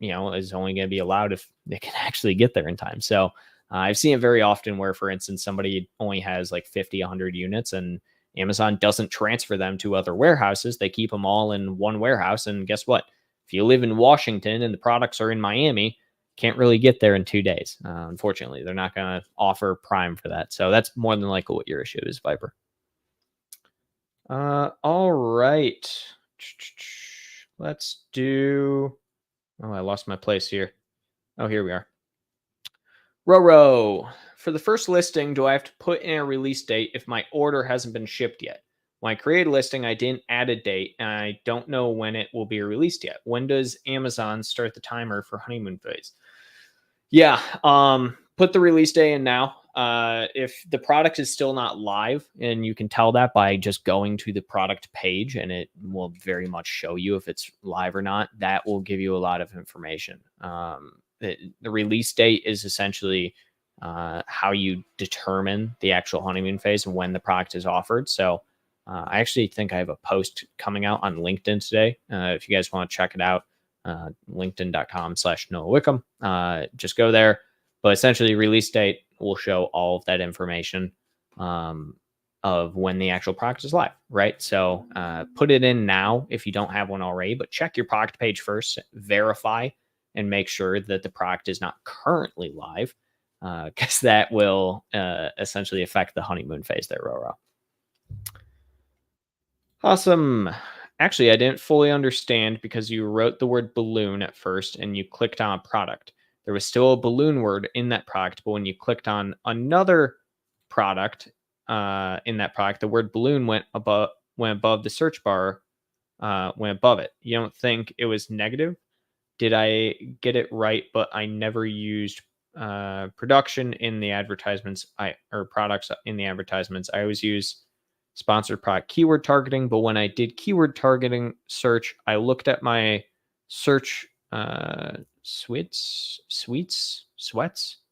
is only going to be allowed if they can actually get there in time. So I've seen it very often where, for instance, somebody only has like 50, 100 units and Amazon doesn't transfer them to other warehouses. They keep them all in one warehouse. And guess what? If you live in Washington and the products are in Miami, can't really get there in 2 days. Unfortunately, they're not going to offer Prime for that. So that's more than likely what your issue is, Viper. All right. Let's do... Oh, I lost my place here. Oh, here we are. Roro. For the first listing, do I have to put in a release date if my order hasn't been shipped yet? When I create a listing, I didn't add a date, and I don't know when it will be released yet. When does Amazon start the timer for honeymoon phase? Yeah, put the release day in now. If the product is still not live, and you can tell that by just going to the product page, and it will very much show you if it's live or not, that will give you a lot of information. The release date is essentially how you determine the actual honeymoon phase and when the product is offered. So I actually think I have a post coming out on LinkedIn today. If you guys want to check it out, linkedin.com/Noah Wickham. Just go there. But essentially, release date will show all of that information of when the actual product is live, right? So put it in now if you don't have one already, but check your product page first, verify, and make sure that the product is not currently live, because that will essentially affect the honeymoon phase there, Roro. Awesome. Actually, I didn't fully understand because you wrote the word balloon at first and you clicked on a product. There was still a balloon word in that product, but when you clicked on another product in that product, the word balloon went above the search bar, went above it. You don't think it was negative? Did I get it right? But I never used production in the advertisements, or products in the advertisements. I always use sponsored product keyword targeting, but when I did keyword targeting search, I looked at my search sweats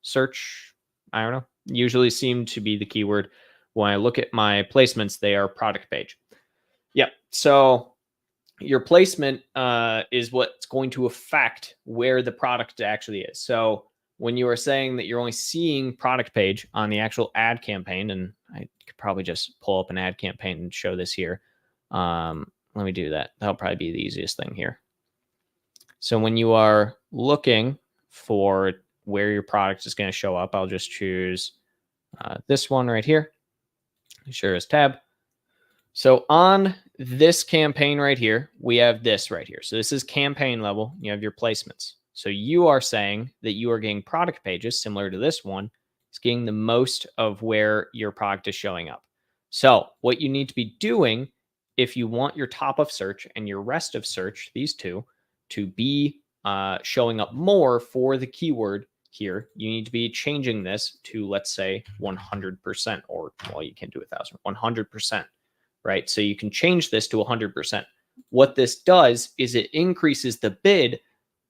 search, I don't know, usually seem to be the keyword. When I look at my placements, they are product page. Yeah, so your placement is what's going to affect where the product actually is. So when you are saying that you're only seeing product page on the actual ad campaign, and I could probably just pull up an ad campaign and show this here. Let me do that. That'll probably be the easiest thing here. So when you are looking for where your product is going to show up, I'll just choose this one right here. Share as tab. So on this campaign right here, we have this right here. So this is campaign level. You have your placements. So you are saying that you are getting product pages similar to this one. It's getting the most of where your product is showing up. So what you need to be doing if you want your top of search and your rest of search, these two, to be showing up more for the keyword here, you need to be changing this to, let's say, 100%, or, well, you can do 1,000, 100%, right? So you can change this to 100%. What this does is it increases the bid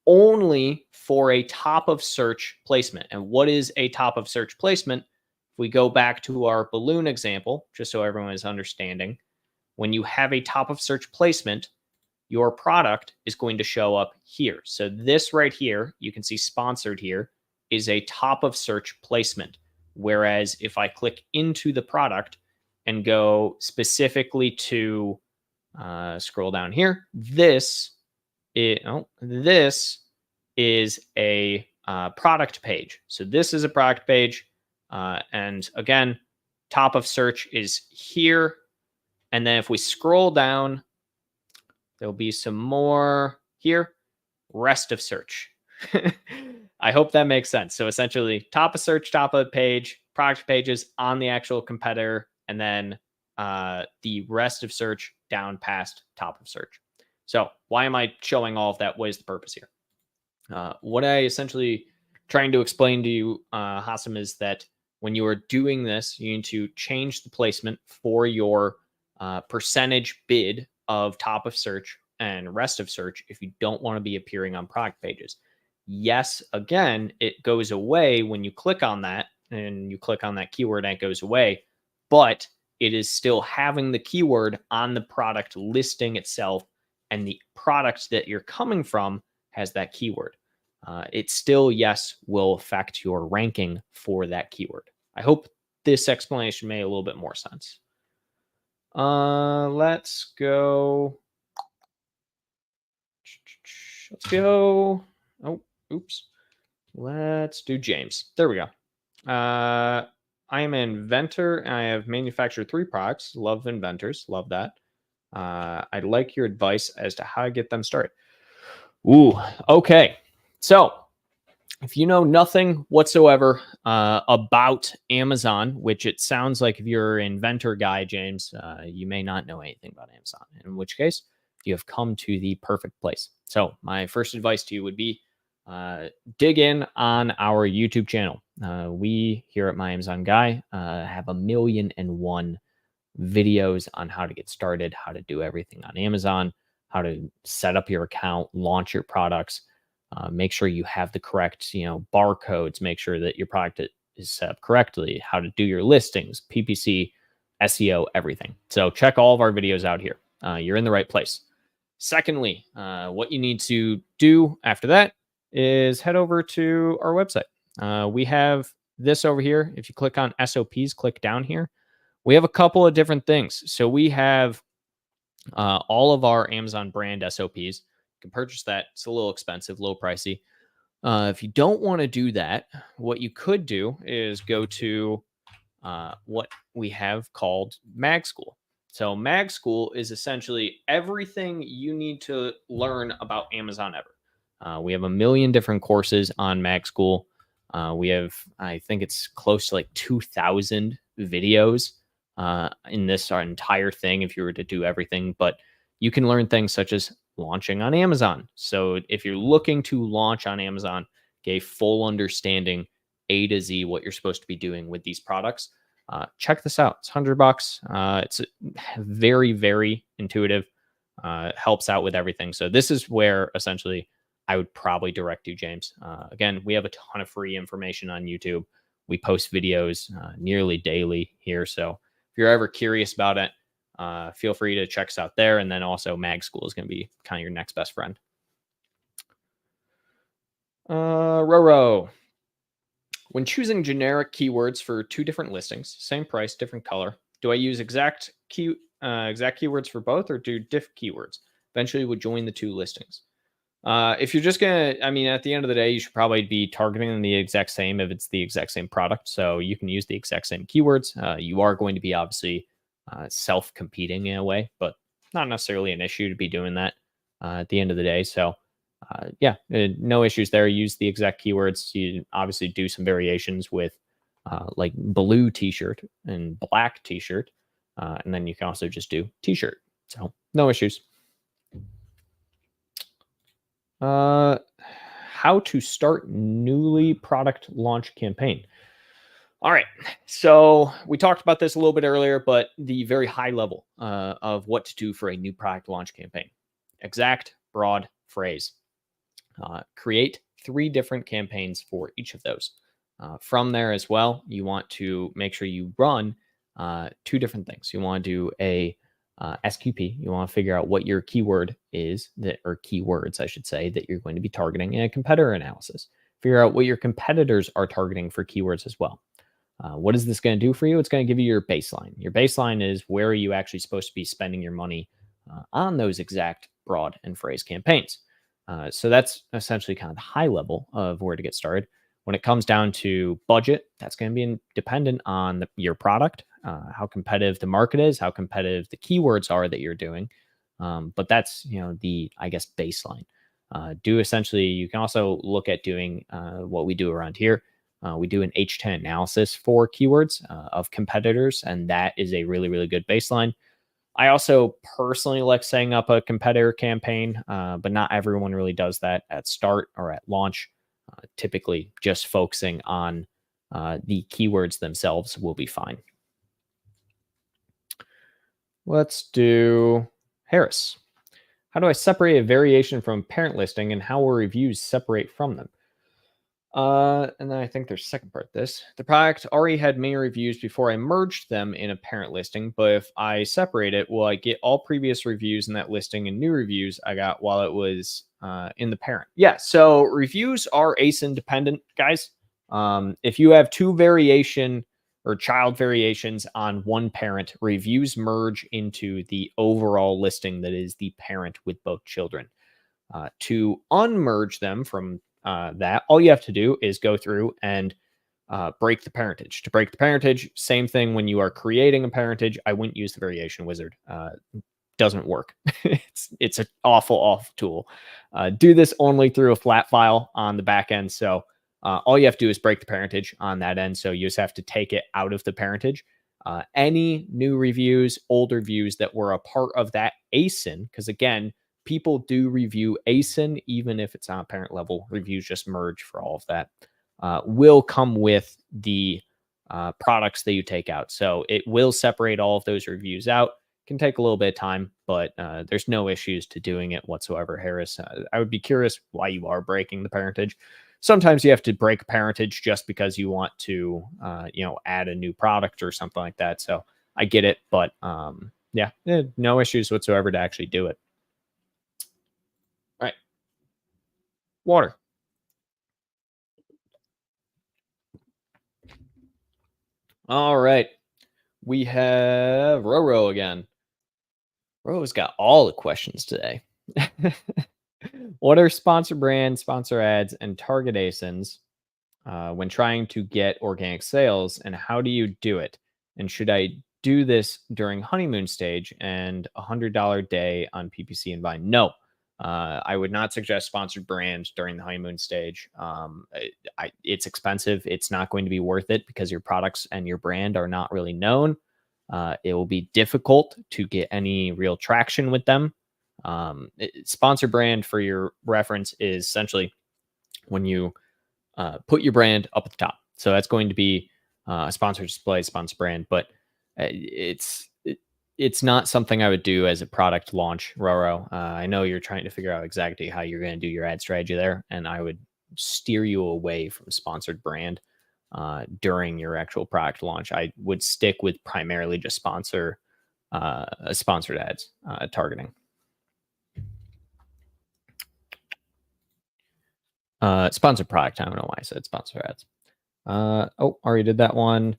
only for a top of search placement. And what is a top of search placement? If we go back to our balloon example, just so everyone is understanding, when you have a top of search placement, your product is going to show up here. So this right here, you can see sponsored here, is a top of search placement. Whereas if I click into the product and go specifically to scroll down here, this is a product page. So this is a product page. And again, top of search is here. And then if we scroll down, there'll be some more here, rest of search. I hope that makes sense. So essentially top of search, top of page, product pages on the actual competitor, and then the rest of search down past top of search. So why am I showing all of that? What is the purpose here? What I essentially trying to explain to you, Hassam, is that when you are doing this, you need to change the placement for your percentage bid of top of search and rest of search if you don't want to be appearing on product pages. Yes, again, it goes away when you click on that and you click on that keyword and it goes away, but it is still having the keyword on the product listing itself, and the product that you're coming from has that keyword. It still, yes, will affect your ranking for that keyword. I hope this explanation made a little bit more sense. Let's go. Oh, oops. Let's do James. There we go. I am an inventor and I have manufactured 3 products. Love inventors. Love that. I'd like your advice as to how to get them started. Ooh, okay. So if you know nothing whatsoever about Amazon, which it sounds like if you're an inventor guy, James, you may not know anything about Amazon, in which case you have come to the perfect place. So my first advice to you would be dig in on our YouTube channel. We here at My Amazon Guy have 1,000,001 videos on how to get started, how to do everything on Amazon, how to set up your account, launch your products, make sure you have the correct, barcodes, make sure that your product is set up correctly, how to do your listings, PPC, SEO, everything. So check all of our videos out here. You're in the right place. Secondly, what you need to do after that is head over to our website. We have this over here. If you click on SOPs, click down here. We have a couple of different things. So we have all of our Amazon brand SOPs. You can purchase that. It's a little expensive, a little pricey. If you don't want to do that, what you could do is go to what we have called Mag School. So Mag School is essentially everything you need to learn about Amazon ever. We have 1,000,000 different courses on Mag School. We have, I think it's close to like 2,000 videos in this our entire thing if you were to do everything. But you can learn things such as launching on Amazon. So if you're looking to launch on Amazon, get a full understanding A to Z what you're supposed to be doing with these products, check this out. It's $100. It's very, very intuitive. Helps out with everything. So this is where essentially I would probably direct you, James. Again, we have a ton of free information on YouTube. We post videos nearly daily here. So if you're ever curious about it, feel free to check us out there. And then also Mag School is going to be kind of your next best friend. Roro. When choosing generic keywords for 2 different listings, same price, different color, do I use exact keywords for both or do diff keywords? Eventually would join the 2 listings. If you're just going to, at the end of the day, you should probably be targeting the exact same if it's the exact same product. So you can use the exact same keywords. You are going to be obviously self-competing in a way, but not necessarily an issue to be doing that at the end of the day. So no issues there. Use the exact keywords. You obviously do some variations with like blue t-shirt and black t-shirt. And then you can also just do t-shirt. So no issues. How to start newly product launch campaign. All right. So we talked about this a little bit earlier, but the very high level of what to do for a new product launch campaign. Exact, broad, phrase. Create 3 different campaigns for each of those. From there as well, you want to make sure you run 2 different things. You want to do a SQP. You want to figure out what your keyword is, or keywords, I should say, that you're going to be targeting, and a competitor analysis. Figure out what your competitors are targeting for keywords as well. What is this going to do for you? It's going to give you your baseline. Your baseline is where are you actually supposed to be spending your money on those exact, broad, and phrase campaigns. So that's essentially kind of the high level of where to get started. When it comes down to budget, that's going to be dependent on your product, how competitive the market is, how competitive the keywords are that you're doing. But that's, the, I guess, baseline. You can also look at doing what we do around here. We do an H10 analysis for keywords of competitors, and that is a really, really good baseline. I also personally like setting up a competitor campaign, but not everyone really does that at start or at launch. Typically, just focusing on the keywords themselves will be fine. Let's do Harris. How do I separate a variation from parent listing, and how will reviews separate from them? And then I think there's a second part of this. The product already had many reviews before I merged them in a parent listing, but if I separate it, will I get all previous reviews in that listing and new reviews I got while it was in the parent? Yeah, so reviews are ASIN dependent, guys. If you have two variation or child variations on one parent, reviews merge into the overall listing that is the parent with both children. To unmerge them from that, all you have to do is go through and break the parentage. To break the parentage, same thing when you are creating a parentage. I wouldn't use the variation wizard. Doesn't work. it's an awful tool. Do this only through a flat file on the back end. So all you have to do is break the parentage on that end. So you just have to take it out of the parentage. Any new reviews, old reviews that were a part of that ASIN, because again, people do review ASIN, even if it's on a parent level. Reviews just merge for all of that. Will come with the products that you take out. So it will separate all of those reviews out. Can take a little bit of time, but there's no issues to doing it whatsoever, Harris. I would be curious why you are breaking the parentage. Sometimes you have to break parentage just because you want to, add a new product or something like that. So I get it, but no issues whatsoever to actually do it. All right. Water. All right. We have Roro again. Roro's got all the questions today. What are sponsor brands, sponsor ads, and target ASINs when trying to get organic sales, and how do you do it? And should I do this during honeymoon stage and $100 day on PPC and Vine? No. I would not suggest sponsored brands during the honeymoon stage. It's expensive. It's not going to be worth it because your products and your brand are not really known. It will be difficult to get any real traction with them. Sponsor brand, for your reference, is essentially when you put your brand up at the top. So that's going to be a sponsored display, sponsor brand, but it's not something I would do as a product launch, Roro. I know you're trying to figure out exactly how you're going to do your ad strategy there, and I would steer you away from sponsored brand during your actual product launch. I would stick with primarily just sponsored ads targeting. Sponsored product. I don't know why I said sponsored ads. Already did that one.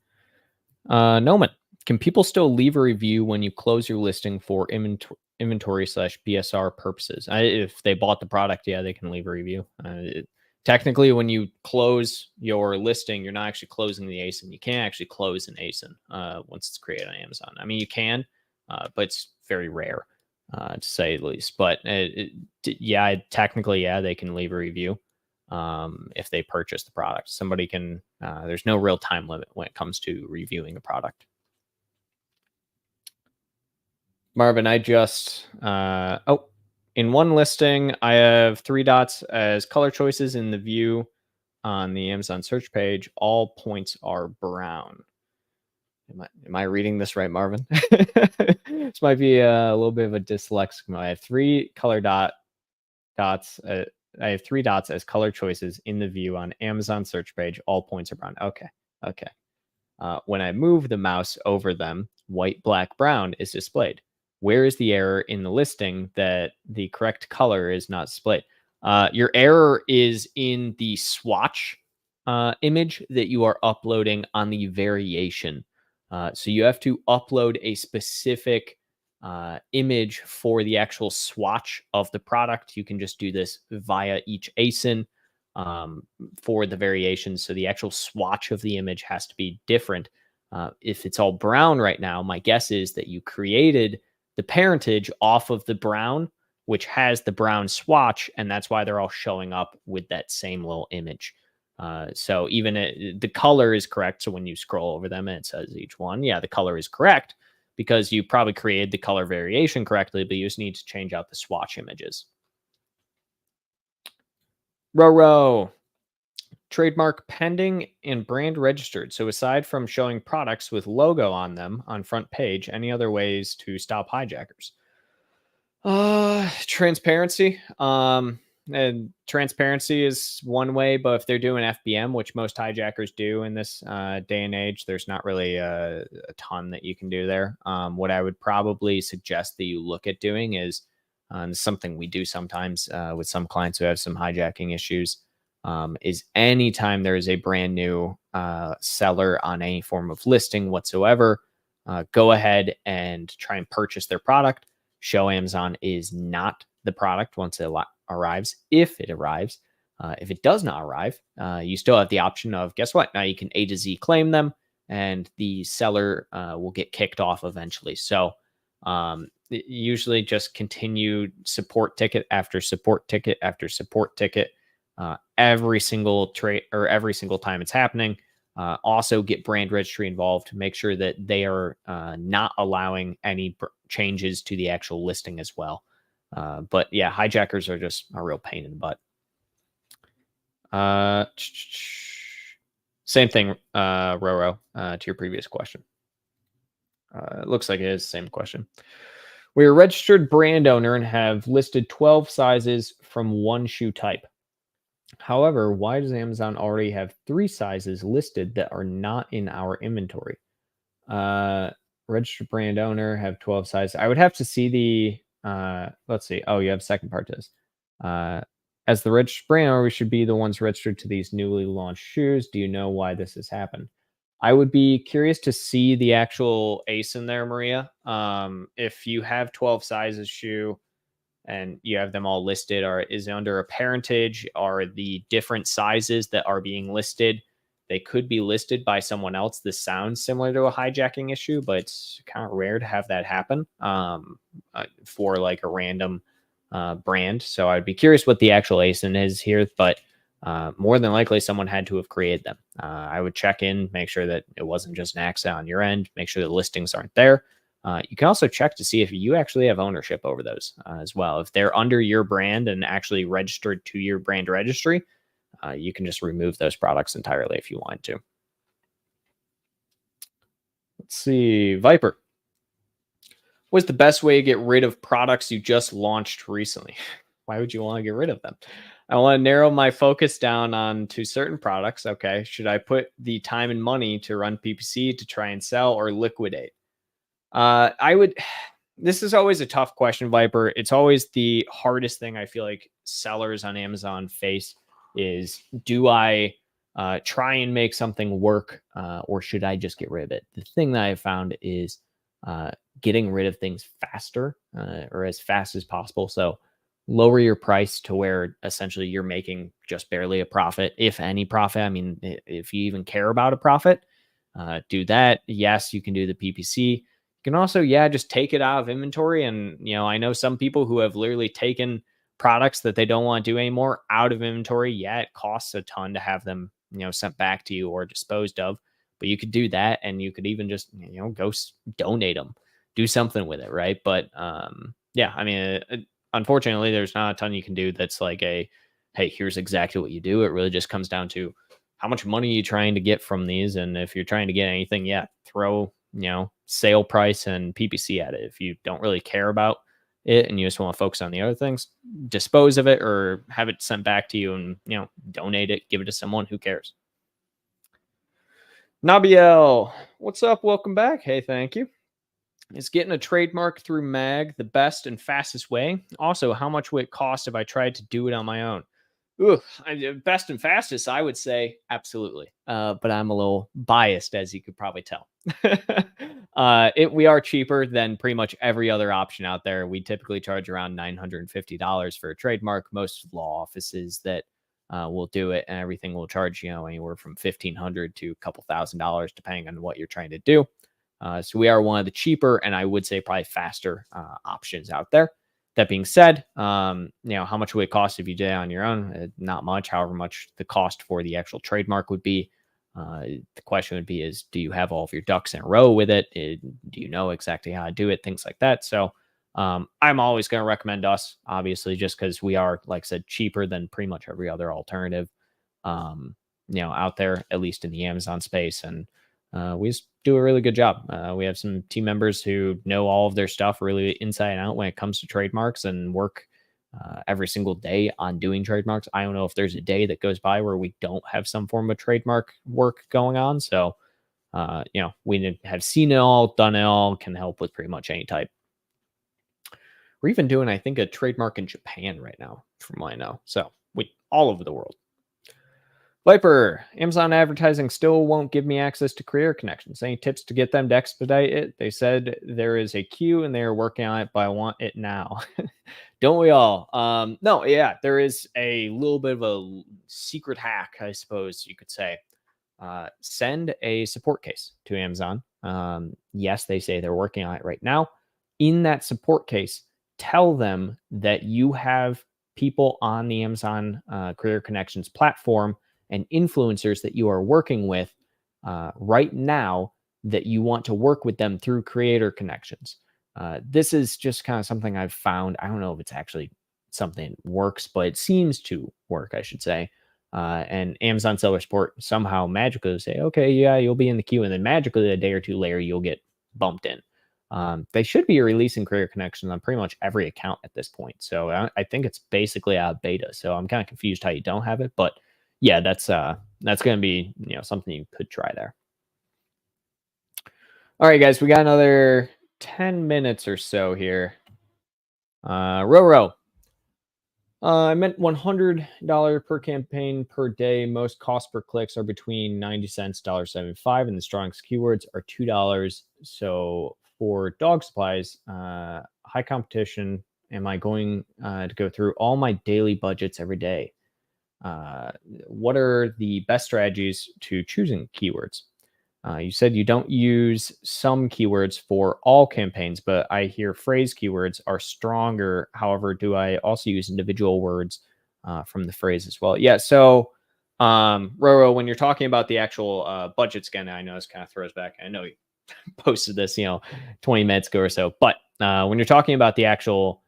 Noman. Can people still leave a review when you close your listing for inventory/BSR purposes? If they bought the product, yeah, they can leave a review. Technically, when you close your listing, you're not actually closing the ASIN. You can't actually close an ASIN once it's created on Amazon. I mean, you can, but it's very rare, to say the least. But technically, yeah, they can leave a review if they purchase the product. Somebody can. There's no real time limit when it comes to reviewing a product. Marvin, I just, in one listing, I have 3 dots as color choices in the view on the Amazon search page. All points are brown. Am I reading this right, Marvin? This might be a little bit of a dyslexic. I have 3 color dots. I have 3 dots as color choices in the view on Amazon search page. All points are brown. Okay. When I move the mouse over them, white, black, brown is displayed. Where is the error in the listing that the correct color is not displayed? Your error is in the swatch image that you are uploading on the variation. So you have to upload a specific image for the actual swatch of the product. You can just do this via each ASIN for the variations. So the actual swatch of the image has to be different. If it's all brown right now, my guess is that you created the parentage off of the brown, which has the brown swatch, and that's why they're all showing up with that same little image. So even the color is correct. So when you scroll over them and it says each one, yeah, the color is correct because you probably created the color variation correctly, but you just need to change out the swatch images. Roro. Trademark pending and brand registered. So aside from showing products with logo on them on front page, any other ways to stop hijackers? Transparency. And transparency is one way, but if they're doing FBM, which most hijackers do in this day and age, there's not really a ton that you can do there. What I would probably suggest that you look at doing is something we do sometimes with some clients who have some hijacking issues. Is anytime there is a brand new seller on any form of listing whatsoever, go ahead and try and purchase their product. Show Amazon is not the product once it arrives, if it arrives. If it does not arrive, you still have the option of, guess what? Now you can A to Z claim them and the seller will get kicked off eventually. So usually just continue support ticket after support ticket after support ticket every single trade or every single time it's happening. Also get brand registry involved to make sure that they are not allowing any changes to the actual listing as well. But yeah, hijackers are just a real pain in the butt. Same thing, Roro, to your previous question. It looks like it is the same question. We're a registered brand owner and have listed 12 sizes from one shoe type. However, why does Amazon already have 3 sizes listed that are not in our inventory? Registered brand owner have 12 sizes. I would have to see the, let's see. Oh, you have second part to this. As the registered brand owner, we should be the ones registered to these newly launched shoes. Do you know why this has happened? I would be curious to see the actual ACE in there, Maria. If you have 12 sizes shoe, and you have them all listed, or is it under a parentage? Are the different sizes that are being listed, they could be listed by someone else? This sounds similar to a hijacking issue, but it's kind of rare to have that happen for like a random brand. So I'd be curious what the actual ASIN is here, but more than likely someone had to have created them. I would check in, make sure that it wasn't just an accident on your end, make sure the listings aren't there. You can also check to see if you actually have ownership over those as well. If they're under your brand and actually registered to your brand registry, you can just remove those products entirely if you want to. Let's see. Viper. What's the best way to get rid of products you just launched recently? Why would you want to get rid of them? I want to narrow my focus down on to certain products. Okay. Should I put the time and money to run PPC to try and sell or liquidate? I would, this is always a tough question, Viper. It's always the hardest thing I feel like sellers on Amazon face is, do I try and make something work or should I just get rid of it? The thing that I found is getting rid of things faster or as fast as possible. So lower your price to where essentially you're making just barely a profit, if any profit. I mean, if you even care about a profit, do that. Yes, you can do the PPC. You can also, just take it out of inventory. And, I know some people who have literally taken products that they don't want to do anymore out of inventory. Yeah, it costs a ton to have them, sent back to you or disposed of. But you could do that, and you could even just, go donate them, do something with it, right? But I mean, unfortunately, there's not a ton you can do that's like hey, here's exactly what you do. It really just comes down to how much money are you trying to get from these, and if you're trying to get anything, throw sale price and PPC at it. If you don't really care about it and you just want to focus on the other things, dispose of it or have it sent back to you and donate it, give it to someone who cares. Nabiel, what's up? Welcome back. Hey, thank you. Is getting a trademark through MAG the best and fastest way? Also, how much would it cost if I tried to do it on my own? Best and fastest, I would say absolutely. But I'm a little biased, as you could probably tell. We are cheaper than pretty much every other option out there. We typically charge around $950 for a trademark. Most law offices that will do it, and everything will charge anywhere from $1,500 to a couple $1,000 depending on what you're trying to do. So we are one of the cheaper and I would say probably faster options out there. That being said, how much would it cost if you did it on your own? Not much, however much the cost for the actual trademark would be. The question would be is, do you have all of your ducks in a row with it? Do you know exactly how to do it? Things like that. So I'm always going to recommend us, obviously, just because we are, like I said, cheaper than pretty much every other alternative, out there, at least in the Amazon space. And we just do a really good job. We have some team members who know all of their stuff really inside and out when it comes to trademarks and work every single day on doing trademarks. I don't know if there's a day that goes by where we don't have some form of trademark work going on. So, we have seen it all, done it all, can help with pretty much any type. We're even doing, I think, a trademark in Japan right now, from what I know. So we all over the world. Viper, Amazon advertising still won't give me access to career connections. Any tips to get them to expedite it? They said there is a queue and they are working on it, but I want it now. Don't we all? No, yeah, there is a little bit of a secret hack, I suppose you could say. Send a support case to Amazon. Yes, they say they're working on it right now. In that support case, tell them that you have people on the Amazon Career Connections platform and influencers that you are working with right now that you want to work with them through creator connections. This is just kind of something I've found. I don't know if it's actually something that works, but it seems to work, I should say. And Amazon Seller Support somehow magically will say, okay, yeah, you'll be in the queue. And then magically a day or two later, you'll get bumped in. They should be releasing career connections on pretty much every account at this point. So I think it's basically out of beta. So I'm kind of confused how you don't have it, but yeah, that's going to be, something you could try there. All right, guys, we got another 10 minutes or so here. Roro. I meant $100 per campaign per day. Most cost per clicks are between 90 cents, $1.75, and the strongest keywords are $2. So for dog supplies, high competition, am I going to go through all my daily budgets every day? What are the best strategies to choosing keywords? You said you don't use some keywords for all campaigns, but I hear phrase keywords are stronger. However, do I also use individual words from the phrase as well? Yeah. So, Roro, when you're talking about the actual budgets, again, I know this kind of throws back. I know you posted this, 20 minutes ago or so, but when you're talking about the actual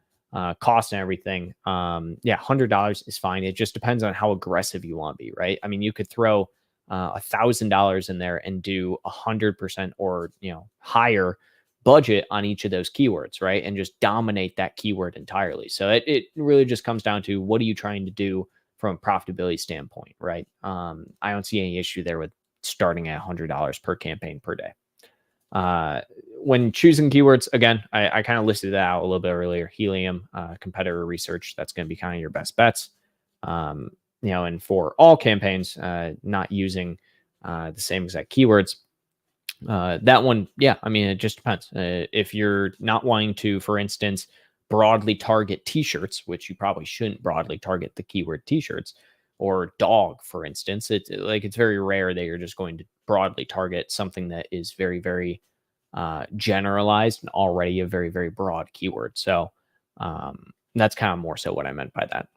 cost and everything, $100 is fine. It just depends on how aggressive you want to be, right? I mean, you could throw $1,000 in there and do 100% or higher budget on each of those keywords, right? And just dominate that keyword entirely. So it really just comes down to what are you trying to do from a profitability standpoint, right? I don't see any issue there with starting at $100 per campaign per day. When choosing keywords, again, I kind of listed that out a little bit earlier. Helium, competitor research, that's going to be kind of your best bets. And for all campaigns, not using the same exact keywords, that one, it just depends. If you're not wanting to, for instance, broadly target t-shirts, which you probably shouldn't broadly target the keyword t-shirts, or dog, for instance, it's very rare that you're just going to broadly target something that is very, very generalized and already a very, very broad keyword. So that's kind of more so what I meant by that.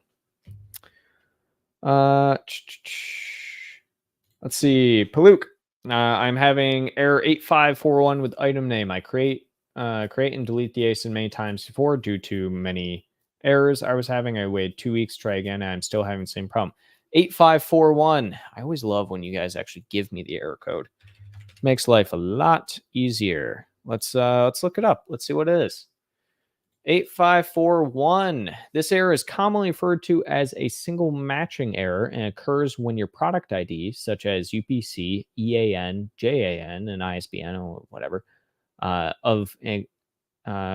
Let's see. Paluk. I'm having error 8541 with item name. I create and delete the ASIN many times before due to many errors I was having. I waited 2 weeks, try again, and I'm still having the same problem. 8541. I always love when you guys actually give me the error code. Makes life a lot easier. Let's look it up. Let's see what it is. 8541. This error is commonly referred to as a single matching error and occurs when your product ID, such as UPC, EAN, JAN, and ISBN, or whatever,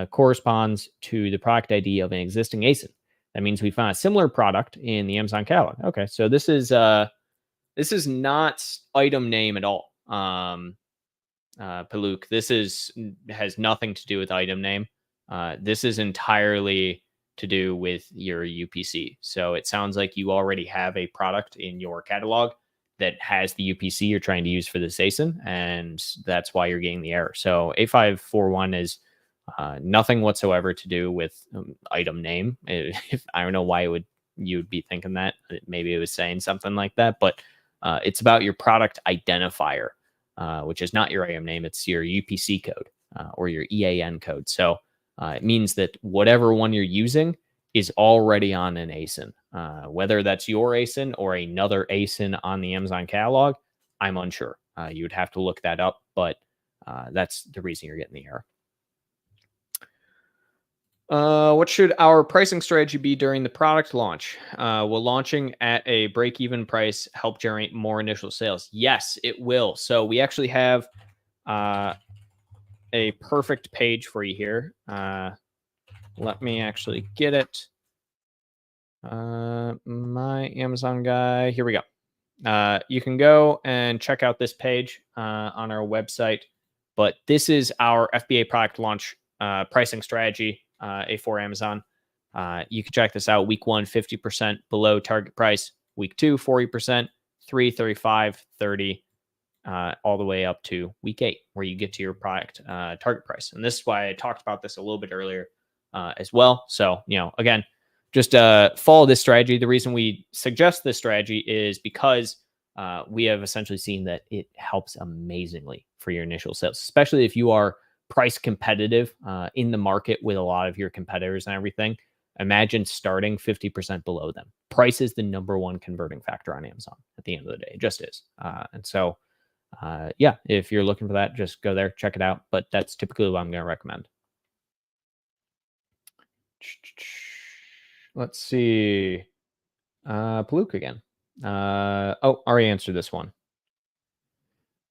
corresponds to the product ID of an existing ASIN. That means we found a similar product in the Amazon catalog. Okay, so this is not item name at all. Paluk, this has nothing to do with item name. This is entirely to do with your UPC. So it sounds like you already have a product in your catalog that has the UPC you're trying to use for this ASIN, and that's why you're getting the error. So 8541 is Nothing whatsoever to do with item name. I don't know why you would be thinking that. Maybe it was saying something like that, but it's about your product identifier, which is not your item name. It's your UPC code or your EAN code. So it means that whatever one you're using is already on an ASIN. Whether that's your ASIN or another ASIN on the Amazon catalog, I'm unsure. You would have to look that up, but that's the reason you're getting the error. What should our pricing strategy be during the product launch? Will launching at a break-even price help generate more initial sales? Yes, it will. So we actually have a perfect page for you here. Let me actually get it. My Amazon guy. Here we go. You can go and check out this page on our website. But this is our FBA product launch pricing strategy for Amazon. You can check this out. Week 1, 50% below target price. Week 2, 40%, 3, 35, 30, all the way up to week 8, where you get to your product target price. And this is why I talked about this a little bit earlier as well. So, again, just follow this strategy. The reason we suggest this strategy is because we have essentially seen that it helps amazingly for your initial sales, especially if you are price competitive in the market with a lot of your competitors and everything. Imagine starting 50% below them. Price is the #1 converting factor on Amazon at the end of the day. It just is. And so, yeah, if you're looking for that, just go there, check it out. But that's typically what I'm going to recommend. Let's see. Paluk again. Already answered this one.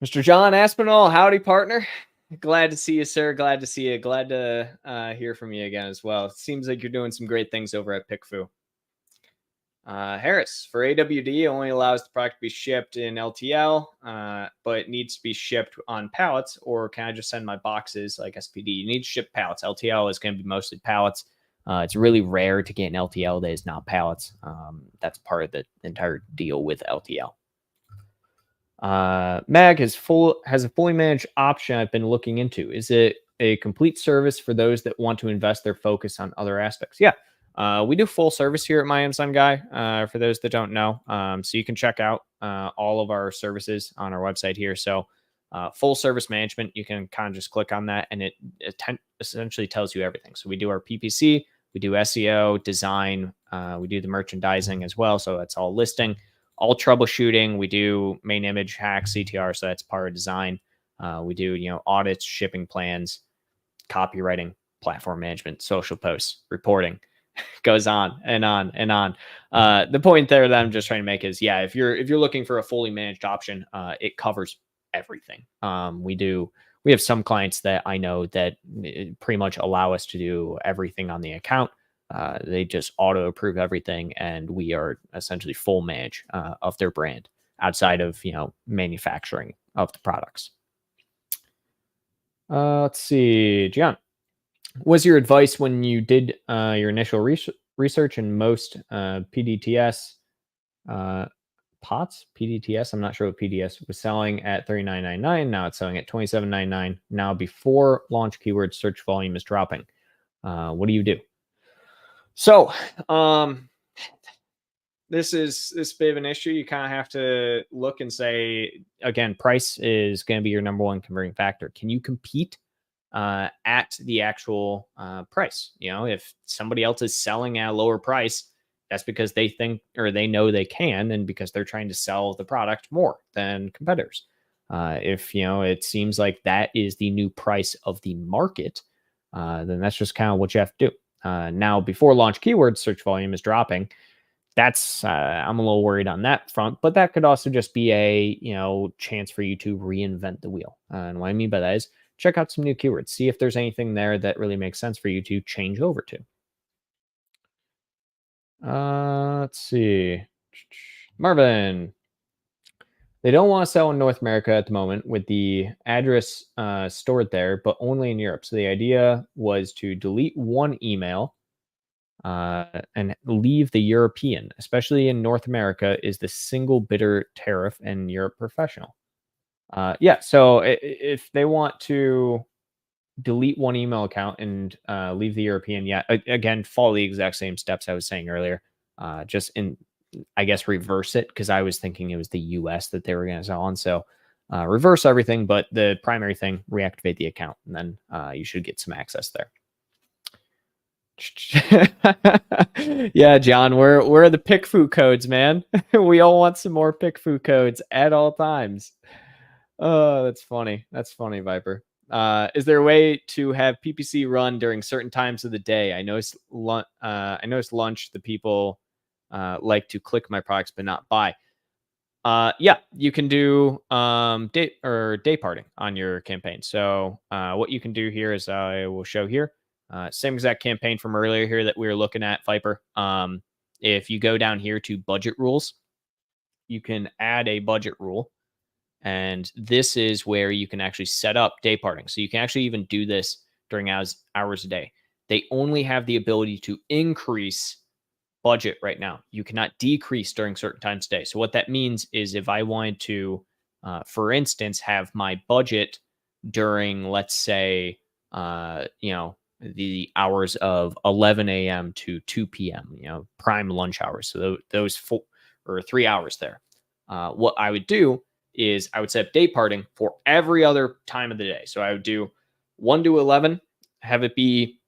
Mr. John Aspinall, howdy, partner. Glad to see you, sir. Glad to see you. Glad to hear from you again as well. It seems like you're doing some great things over at PickFu. Harris, for AWD, only allows the product to be shipped in LTL, but it needs to be shipped on pallets, or can I just send my boxes like SPD? You need to ship pallets. LTL is going to be mostly pallets. It's really rare to get an LTL that is not pallets. That's part of the entire deal with LTL. Mag has a fully managed option I've been looking into. Is it a complete service for those that want to invest their focus on other aspects? Yeah. We do full service here at My Amazon Guy, for those that don't know. So you can check out all of our services on our website here. So full service management, you can kind of just click on that and it essentially tells you everything. So we do our PPC, we do SEO, design, we do the merchandising as well. So that's all listing, all troubleshooting. We do main image, hack, CTR. So that's part of design. We do, audits, shipping plans, copywriting, platform management, social posts, reporting. Goes on and on and on. The point there that I'm just trying to make is, yeah, if you're looking for a fully managed option, it covers everything. We have some clients that I know that pretty much allow us to do everything on the account. They just auto approve everything, and we are essentially full manage of their brand outside of manufacturing of the products. Let's see, John. Was your advice when you did your initial research in most PDTS pots? PDTS, I'm not sure what PDS was selling at $39.99. Now it's selling at $27.99. Now before launch keyword search volume is dropping. What do you do? So this is a bit of an issue. You kind of have to look and say, again, price is going to be your #1 converting factor. Can you compete at the actual price? If somebody else is selling at a lower price, that's because they think or they know they can, and because they're trying to sell the product more than competitors. If it seems like that is the new price of the market, then that's just kind of what you have to do. Now, before launch keyword search volume is dropping, that's I'm a little worried on that front, but that could also just be a chance for you to reinvent the wheel. And what I mean by that is check out some new keywords, see if there's anything there that really makes sense for you to change over to. Let's see, Marvin. They don't want to sell in North America at the moment with the address stored there, but only in Europe. So the idea was to delete one email and leave the European, especially in North America, is the single bidder tariff and Europe professional. Yeah, so if they want to delete one email account and leave the European. Yeah, again, follow the exact same steps I was saying earlier. Just I guess, reverse it, because I was thinking it was the US that they were going to sell on. So reverse everything, but the primary thing, reactivate the account, and then you should get some access there. Yeah, John, where are the PickFu codes, man? We all want some more PickFu codes at all times. Oh, that's funny. That's funny, Viper. Is there a way to have PPC run during certain times of the day? I noticed lunch, the people like to click my products but not buy. Yeah, you can do day parting on your campaign. So what you can do here is I will show here. Same exact campaign from earlier here that we were looking at, Viper. If you go down here to budget rules, you can add a budget rule. And this is where you can actually set up day parting. So you can actually even do this during hours a day. They only have the ability to increase budget right now. You cannot decrease during certain times of day. So what that means is if I wanted to, for instance, have my budget during, let's say, the hours of 11 a.m. to 2 p.m., prime lunch hours. So those 4 or 3 hours there. What I would do is I would set up day parting for every other time of the day. So I would do 1 to 11, have it be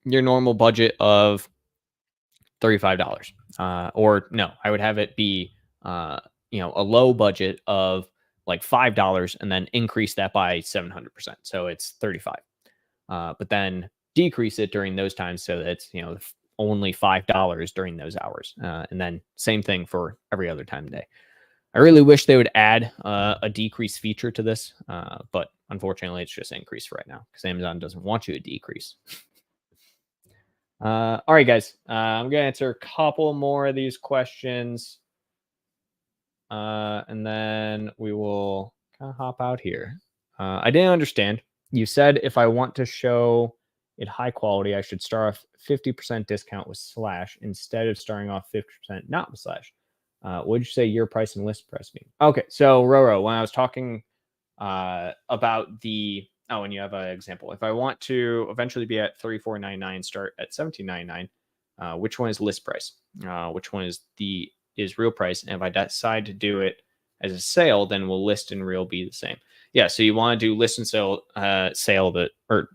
your normal budget of $35. Or no, I would have it be, a low budget of like $5 and then increase that by 700%. So it's 35. But then decrease it during those times so that it's, only $5 during those hours. And then same thing for every other time of day. I really wish they would add a decrease feature to this, but unfortunately, it's just increase right now because Amazon doesn't want you to decrease. All right, guys, I'm going to answer a couple more of these questions, and then we will kind of hop out here. I didn't understand. You said if I want to show it high quality, I should start off 50% discount with slash instead of starting off 50% not with slash. What would you say your price and list price mean? Okay, so Roro, when I was talking about the and you have an example. If I want to eventually be at $34.99, start at $17.99, which one is list price? Which one is real price? And if I decide to do it as a sale, then will list and real be the same? Yeah, so you want to do list and sale,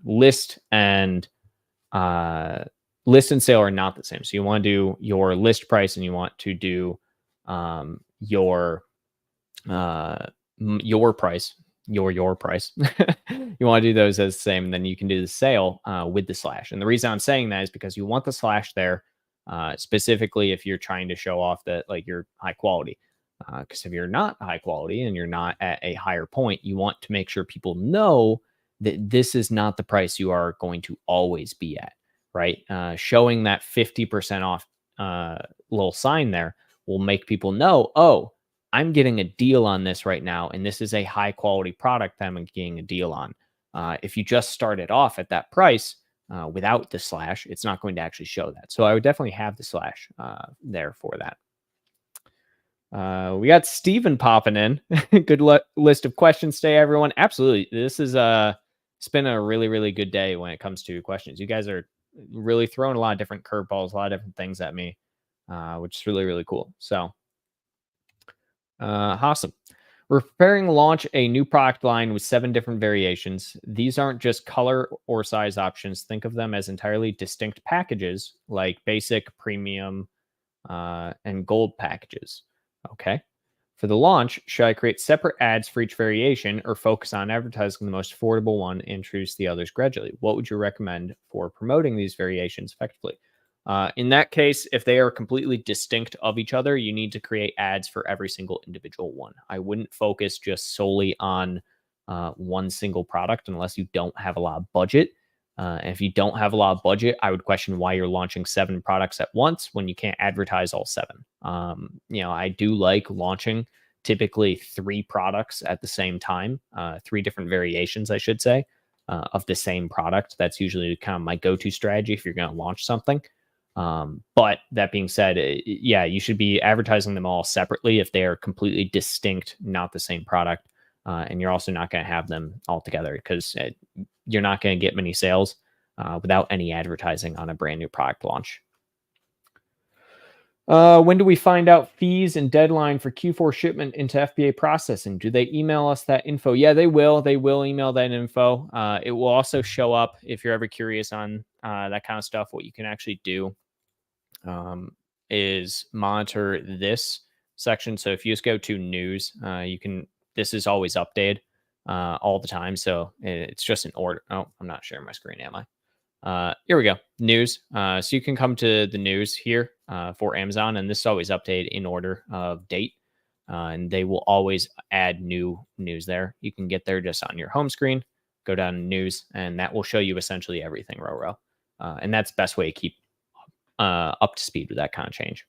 list and sale are not the same. So you want to do your list price and you want to do your price. Your price. You want to do those as the same, and then you can do the sale with the slash. And the reason I'm saying that is because you want the slash there specifically if you're trying to show off that like you're high quality. Because if you're not high quality and you're not at a higher point, you want to make sure people know that this is not the price you are going to always be at, right? Showing that 50% off little sign there will make people know, oh, I'm getting a deal on this right now, and this is a high quality product that I'm getting a deal on. If you just started off at that price without the slash, it's not going to actually show that. So I would definitely have the slash there for that. We got Steven popping in. Good list of questions today, everyone. Absolutely. This is it's been a really, really good day when it comes to questions. You guys are really throwing a lot of different curveballs, a lot of different things at me, which is really, really cool. So awesome. We're preparing to launch a new product line with 7 different variations. These aren't just color or size options. Think of them as entirely distinct packages like basic, premium, and gold packages. Okay. For the launch, should I create separate ads for each variation or focus on advertising the most affordable one and introduce the others gradually? What would you recommend for promoting these variations effectively? In that case, if they are completely distinct of each other, you need to create ads for every single individual one. I wouldn't focus just solely on one single product unless you don't have a lot of budget. And if you don't have a lot of budget, I would question why you're launching 7 products at once when you can't advertise all 7. I do like launching typically 3 products at the same time, 3 different variations, I should say, of the same product. That's usually kind of my go-to strategy if you're going to launch something. But that being said, you should be advertising them all separately if they are completely distinct, not the same product. And you're also not going to have them all together because you're not going to get many sales without any advertising on a brand new product launch. When do we find out fees and deadline for Q4 shipment into FBA processing? Do they email us that info? Yeah, they will. They will email that info. It will also show up if you're ever curious on that kind of stuff. What you can actually do is monitor this section. So if you just go to news, you can. This is always updated all the time. So it's just an order. Oh, I'm not sharing my screen, am I? Here we go. News. So you can come to the news here for Amazon, and this is always updated in order of date. And they will always add new news there. You can get there just on your home screen, go down to news, and that will show you essentially everything row. And that's the best way to keep up to speed with that kind of change.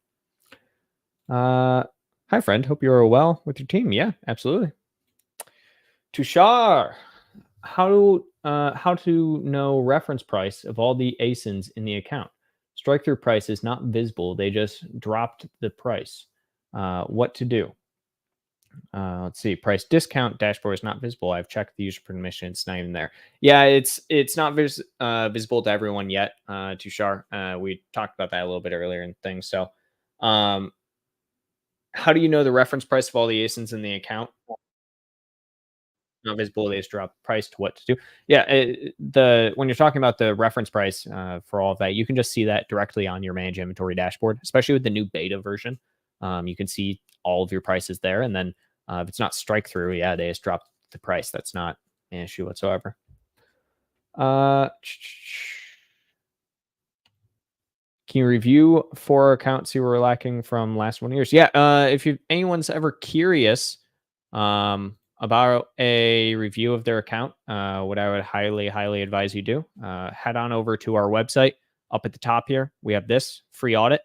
Hi, friend. Hope you're well with your team. Yeah, absolutely. Tushar, how to know reference price of all the ASINs in the account? Strike-through price is not visible. They just dropped the price. What to do? Let's see. Price discount dashboard is not visible. I've checked the user permission. It's not even there. Yeah, it's not visible to everyone yet, Tushar. We talked about that a little bit earlier in things. So how do you know the reference price of all the ASINs in the account? Not visible, they just drop price to what to do. Yeah, when you're talking about the reference price for all of that, you can just see that directly on your manage inventory dashboard, especially with the new beta version. You can see all of your prices there, and then if it's not strike through, yeah, they just drop the price. That's not an issue whatsoever. Can you review for accounts you were lacking from last 1 years? Yeah, if anyone's ever curious about a review of their account, what I would highly advise you do, head on over to our website. Up at the top here, we have this free audit.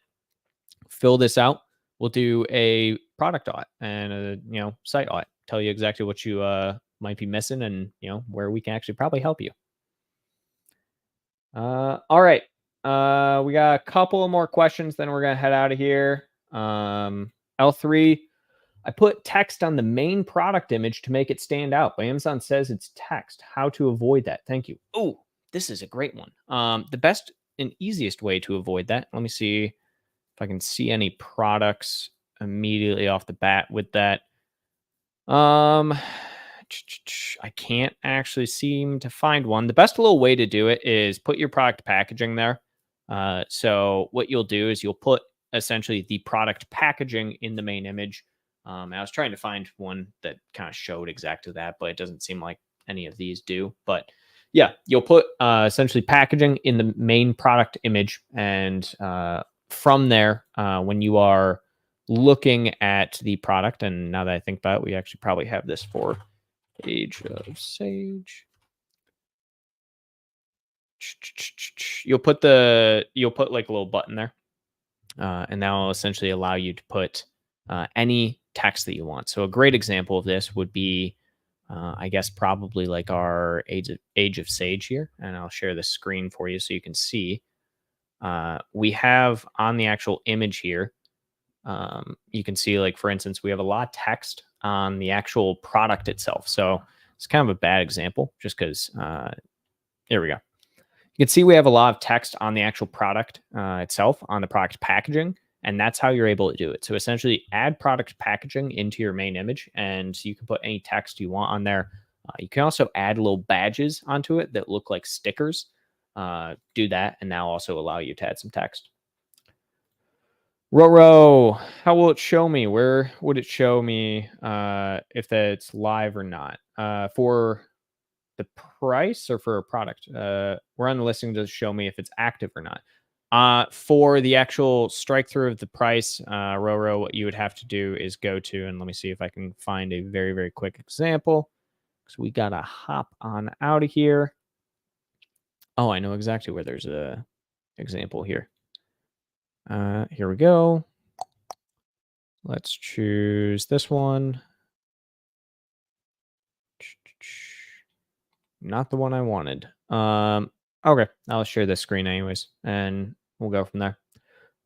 Fill this out. We'll do a product audit and a site audit. Tell you exactly what you might be missing and where we can actually probably help you. All right. We got a couple more questions, then we're gonna head out of here. L3. I put text on the main product image to make it stand out, but Amazon says it's text. How to avoid that? Thank you. Oh, this is a great one. The best and easiest way to avoid that. Let me see if I can see any products immediately off the bat with that. I can't actually seem to find one. The best little way to do it is put your product packaging there. So what you'll do is you'll put essentially the product packaging in the main image. I was trying to find one that kind of showed exactly that, but it doesn't seem like any of these do. But yeah, you'll put essentially packaging in the main product image. And from there, when you are looking at the product, and now that I think about it, we actually probably have this for Age of Sage. You'll put like a little button there, and that will essentially allow you to put any text that you want. So a great example of this would be, I guess, probably like our Age of Sage here, and I'll share the screen for you so you can see. We have on the actual image here. You can see, like, for instance, we have a lot of text on the actual product itself. So it's kind of a bad example just because there we go. You can see we have a lot of text on the actual product itself, on the product packaging, and that's how you're able to do it. So essentially add product packaging into your main image, and you can put any text you want on there. You can also add little badges onto it that look like stickers. Do that, and that'll also allow you to add some text. Roro, how will it show me? Where would it show me if that's live or not? For the price or for a product? We're on the listing to show me if it's active or not. For the actual strike through of the price, Roro, what you would have to do is go to, and let me see if I can find a very, very quick example. So we got to hop on out of here. Oh, I know exactly where there's a example here. Here we go. Let's choose this one. Not the one I wanted. Okay, I'll share this screen anyways, and we'll go from there.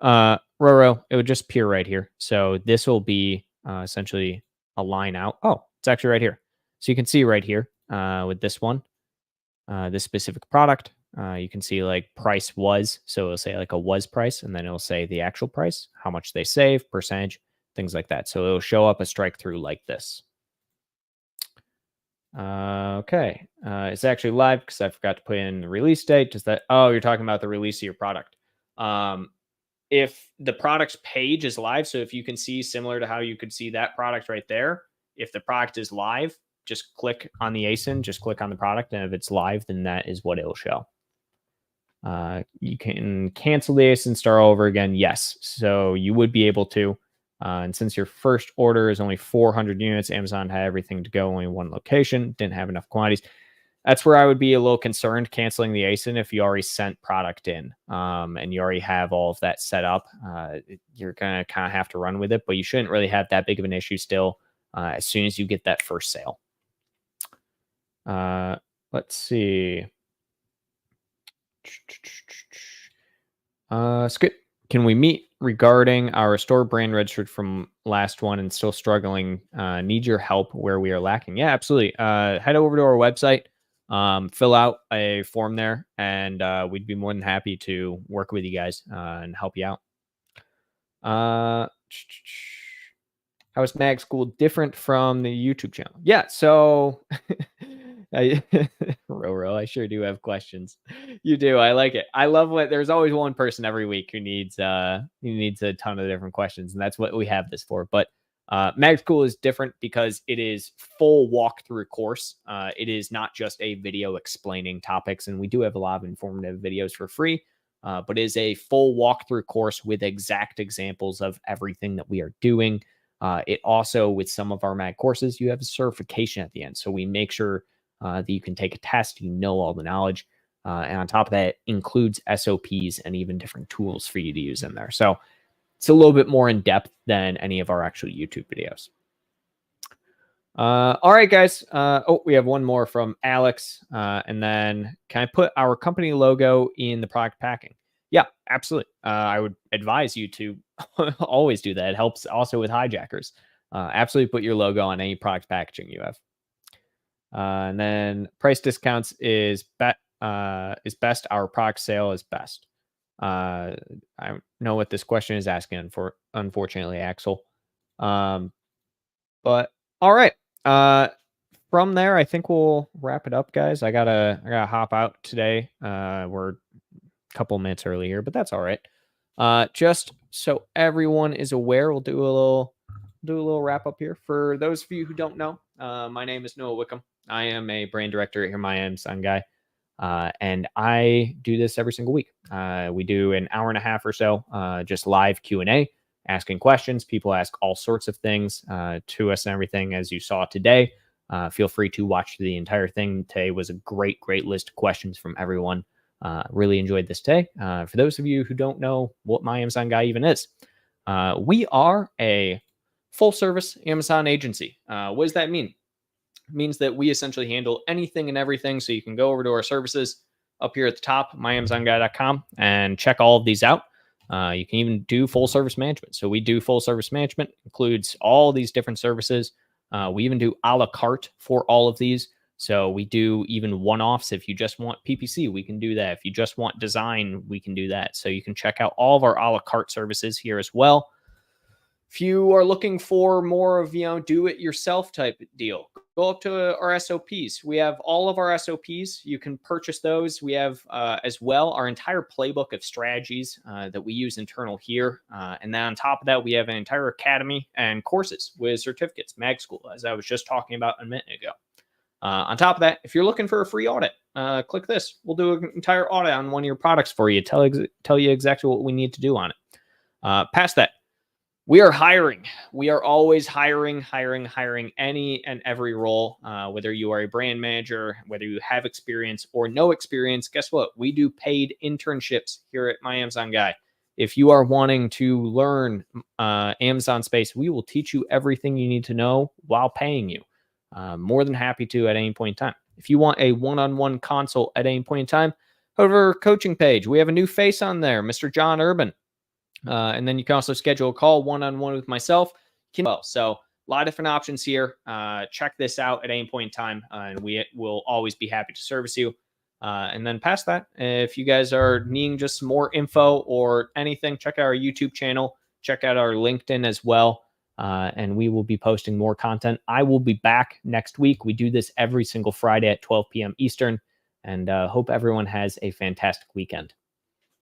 Roro, it would just appear right here. So this will be essentially a line out. Oh, it's actually right here. So you can see right here with this one. this specific product. You can see like price was, so it'll say like a was price, and then it'll say the actual price, how much they save, percentage, things like that. So it'll show up a strike through like this. Okay, it's actually live because I forgot to put in the release date. Does that? Oh, you're talking about the release of your product. If the product's page is live, so if you can see similar to how you could see that product right there, if the product is live, just click on the ASIN, just click on the product, and if it's live, then that is what it'll show. You can cancel the ASIN, start over again. Yes, so you would be able to. And since your first order is only 400 units, Amazon had everything to go, only one location, didn't have enough quantities. That's where I would be a little concerned canceling the ASIN if you already sent product in and you already have all of that set up. You're going to kind of have to run with it, but you shouldn't really have that big of an issue still as soon as you get that first sale. Let's see. Skip. Can we meet regarding our restored brand registered from last one and still struggling? Need your help where we are lacking. Yeah, absolutely. Head over to our website, fill out a form there, and we'd be more than happy to work with you guys and help you out. How is Mag School different from the YouTube channel? Yeah, so Roro, I sure do have questions. You do. I like it. I love what there's always one person every week who needs a ton of different questions, and that's what we have this for. But Mag School is different because it is full walkthrough course. It is not just a video explaining topics, and we do have a lot of informative videos for free. But it is a full walkthrough course with exact examples of everything that we are doing. It also, with some of our MAG courses, you have a certification at the end. So we make sure that you can take a test, you know all the knowledge. And on top of that, it includes SOPs and even different tools for you to use in there. So it's a little bit more in depth than any of our actual YouTube videos. All right, guys. We have one more from Alex. And then can I put our company logo in the product packing? Yeah, absolutely. I would advise you to always do that. It helps also with Hijackers. Absolutely put your logo on any product packaging you have. And then price discounts is best. Our product sale is best. I don't know what this question is asking for, unfortunately, Axel. But all right. From there, I think we'll wrap it up, guys. I gotta hop out today. We're a couple minutes early here, but that's all right. Just so everyone is aware, we'll do a little wrap up here. For those of you who don't know, my name is Noah Wickham. I am a brand director here at My Amazon Guy, and I do this every single week. We do an hour and a half or so, just live Q&A, asking questions. People ask all sorts of things to us and everything, as you saw today. Feel free to watch the entire thing. Today was a great list of questions from everyone. Really enjoyed this day. For those of you who don't know what My Amazon Guy even is, we are a full service Amazon agency. What does that mean? It means that we essentially handle anything and everything. So you can go over to our services up here at the top, myamazonguy.com, and check all of these out. You can even do full service management. So we do full service management, includes all these different services. We even do a la carte for all of these. So we do even one-offs. If you just want PPC, we can do that. If you just want design, we can do that. So you can check out all of our a la carte services here as well. If you are looking for more of, do-it-yourself type deal, go up to our SOPs. We have all of our SOPs. You can purchase those. We have as well our entire playbook of strategies that we use internal here. And then on top of that, we have an entire academy and courses with certificates, Mag School, as I was just talking about a minute ago. On top of that, if you're looking for a free audit, click this. We'll do an entire audit on one of your products for you, tell you exactly what we need to do on it. Past that, we are hiring. We are always hiring any and every role, whether you are a brand manager, whether you have experience or no experience. Guess what? We do paid internships here at My Amazon Guy. If you are wanting to learn Amazon space, we will teach you everything you need to know while paying you. More than happy to at any point in time. If you want a one-on-one consult at any point in time, go to our coaching page. We have a new face on there, Mr. John Urban. And then you can also schedule a call one-on-one with myself. So a lot of different options here. Check this out at any point in time, and we will always be happy to service you. And then past that, if you guys are needing just some more info or anything, check out our YouTube channel, check out our LinkedIn as well. And we will be posting more content. I will be back next week. We do this every single Friday at 12 p.m. Eastern, and hope everyone has a fantastic weekend.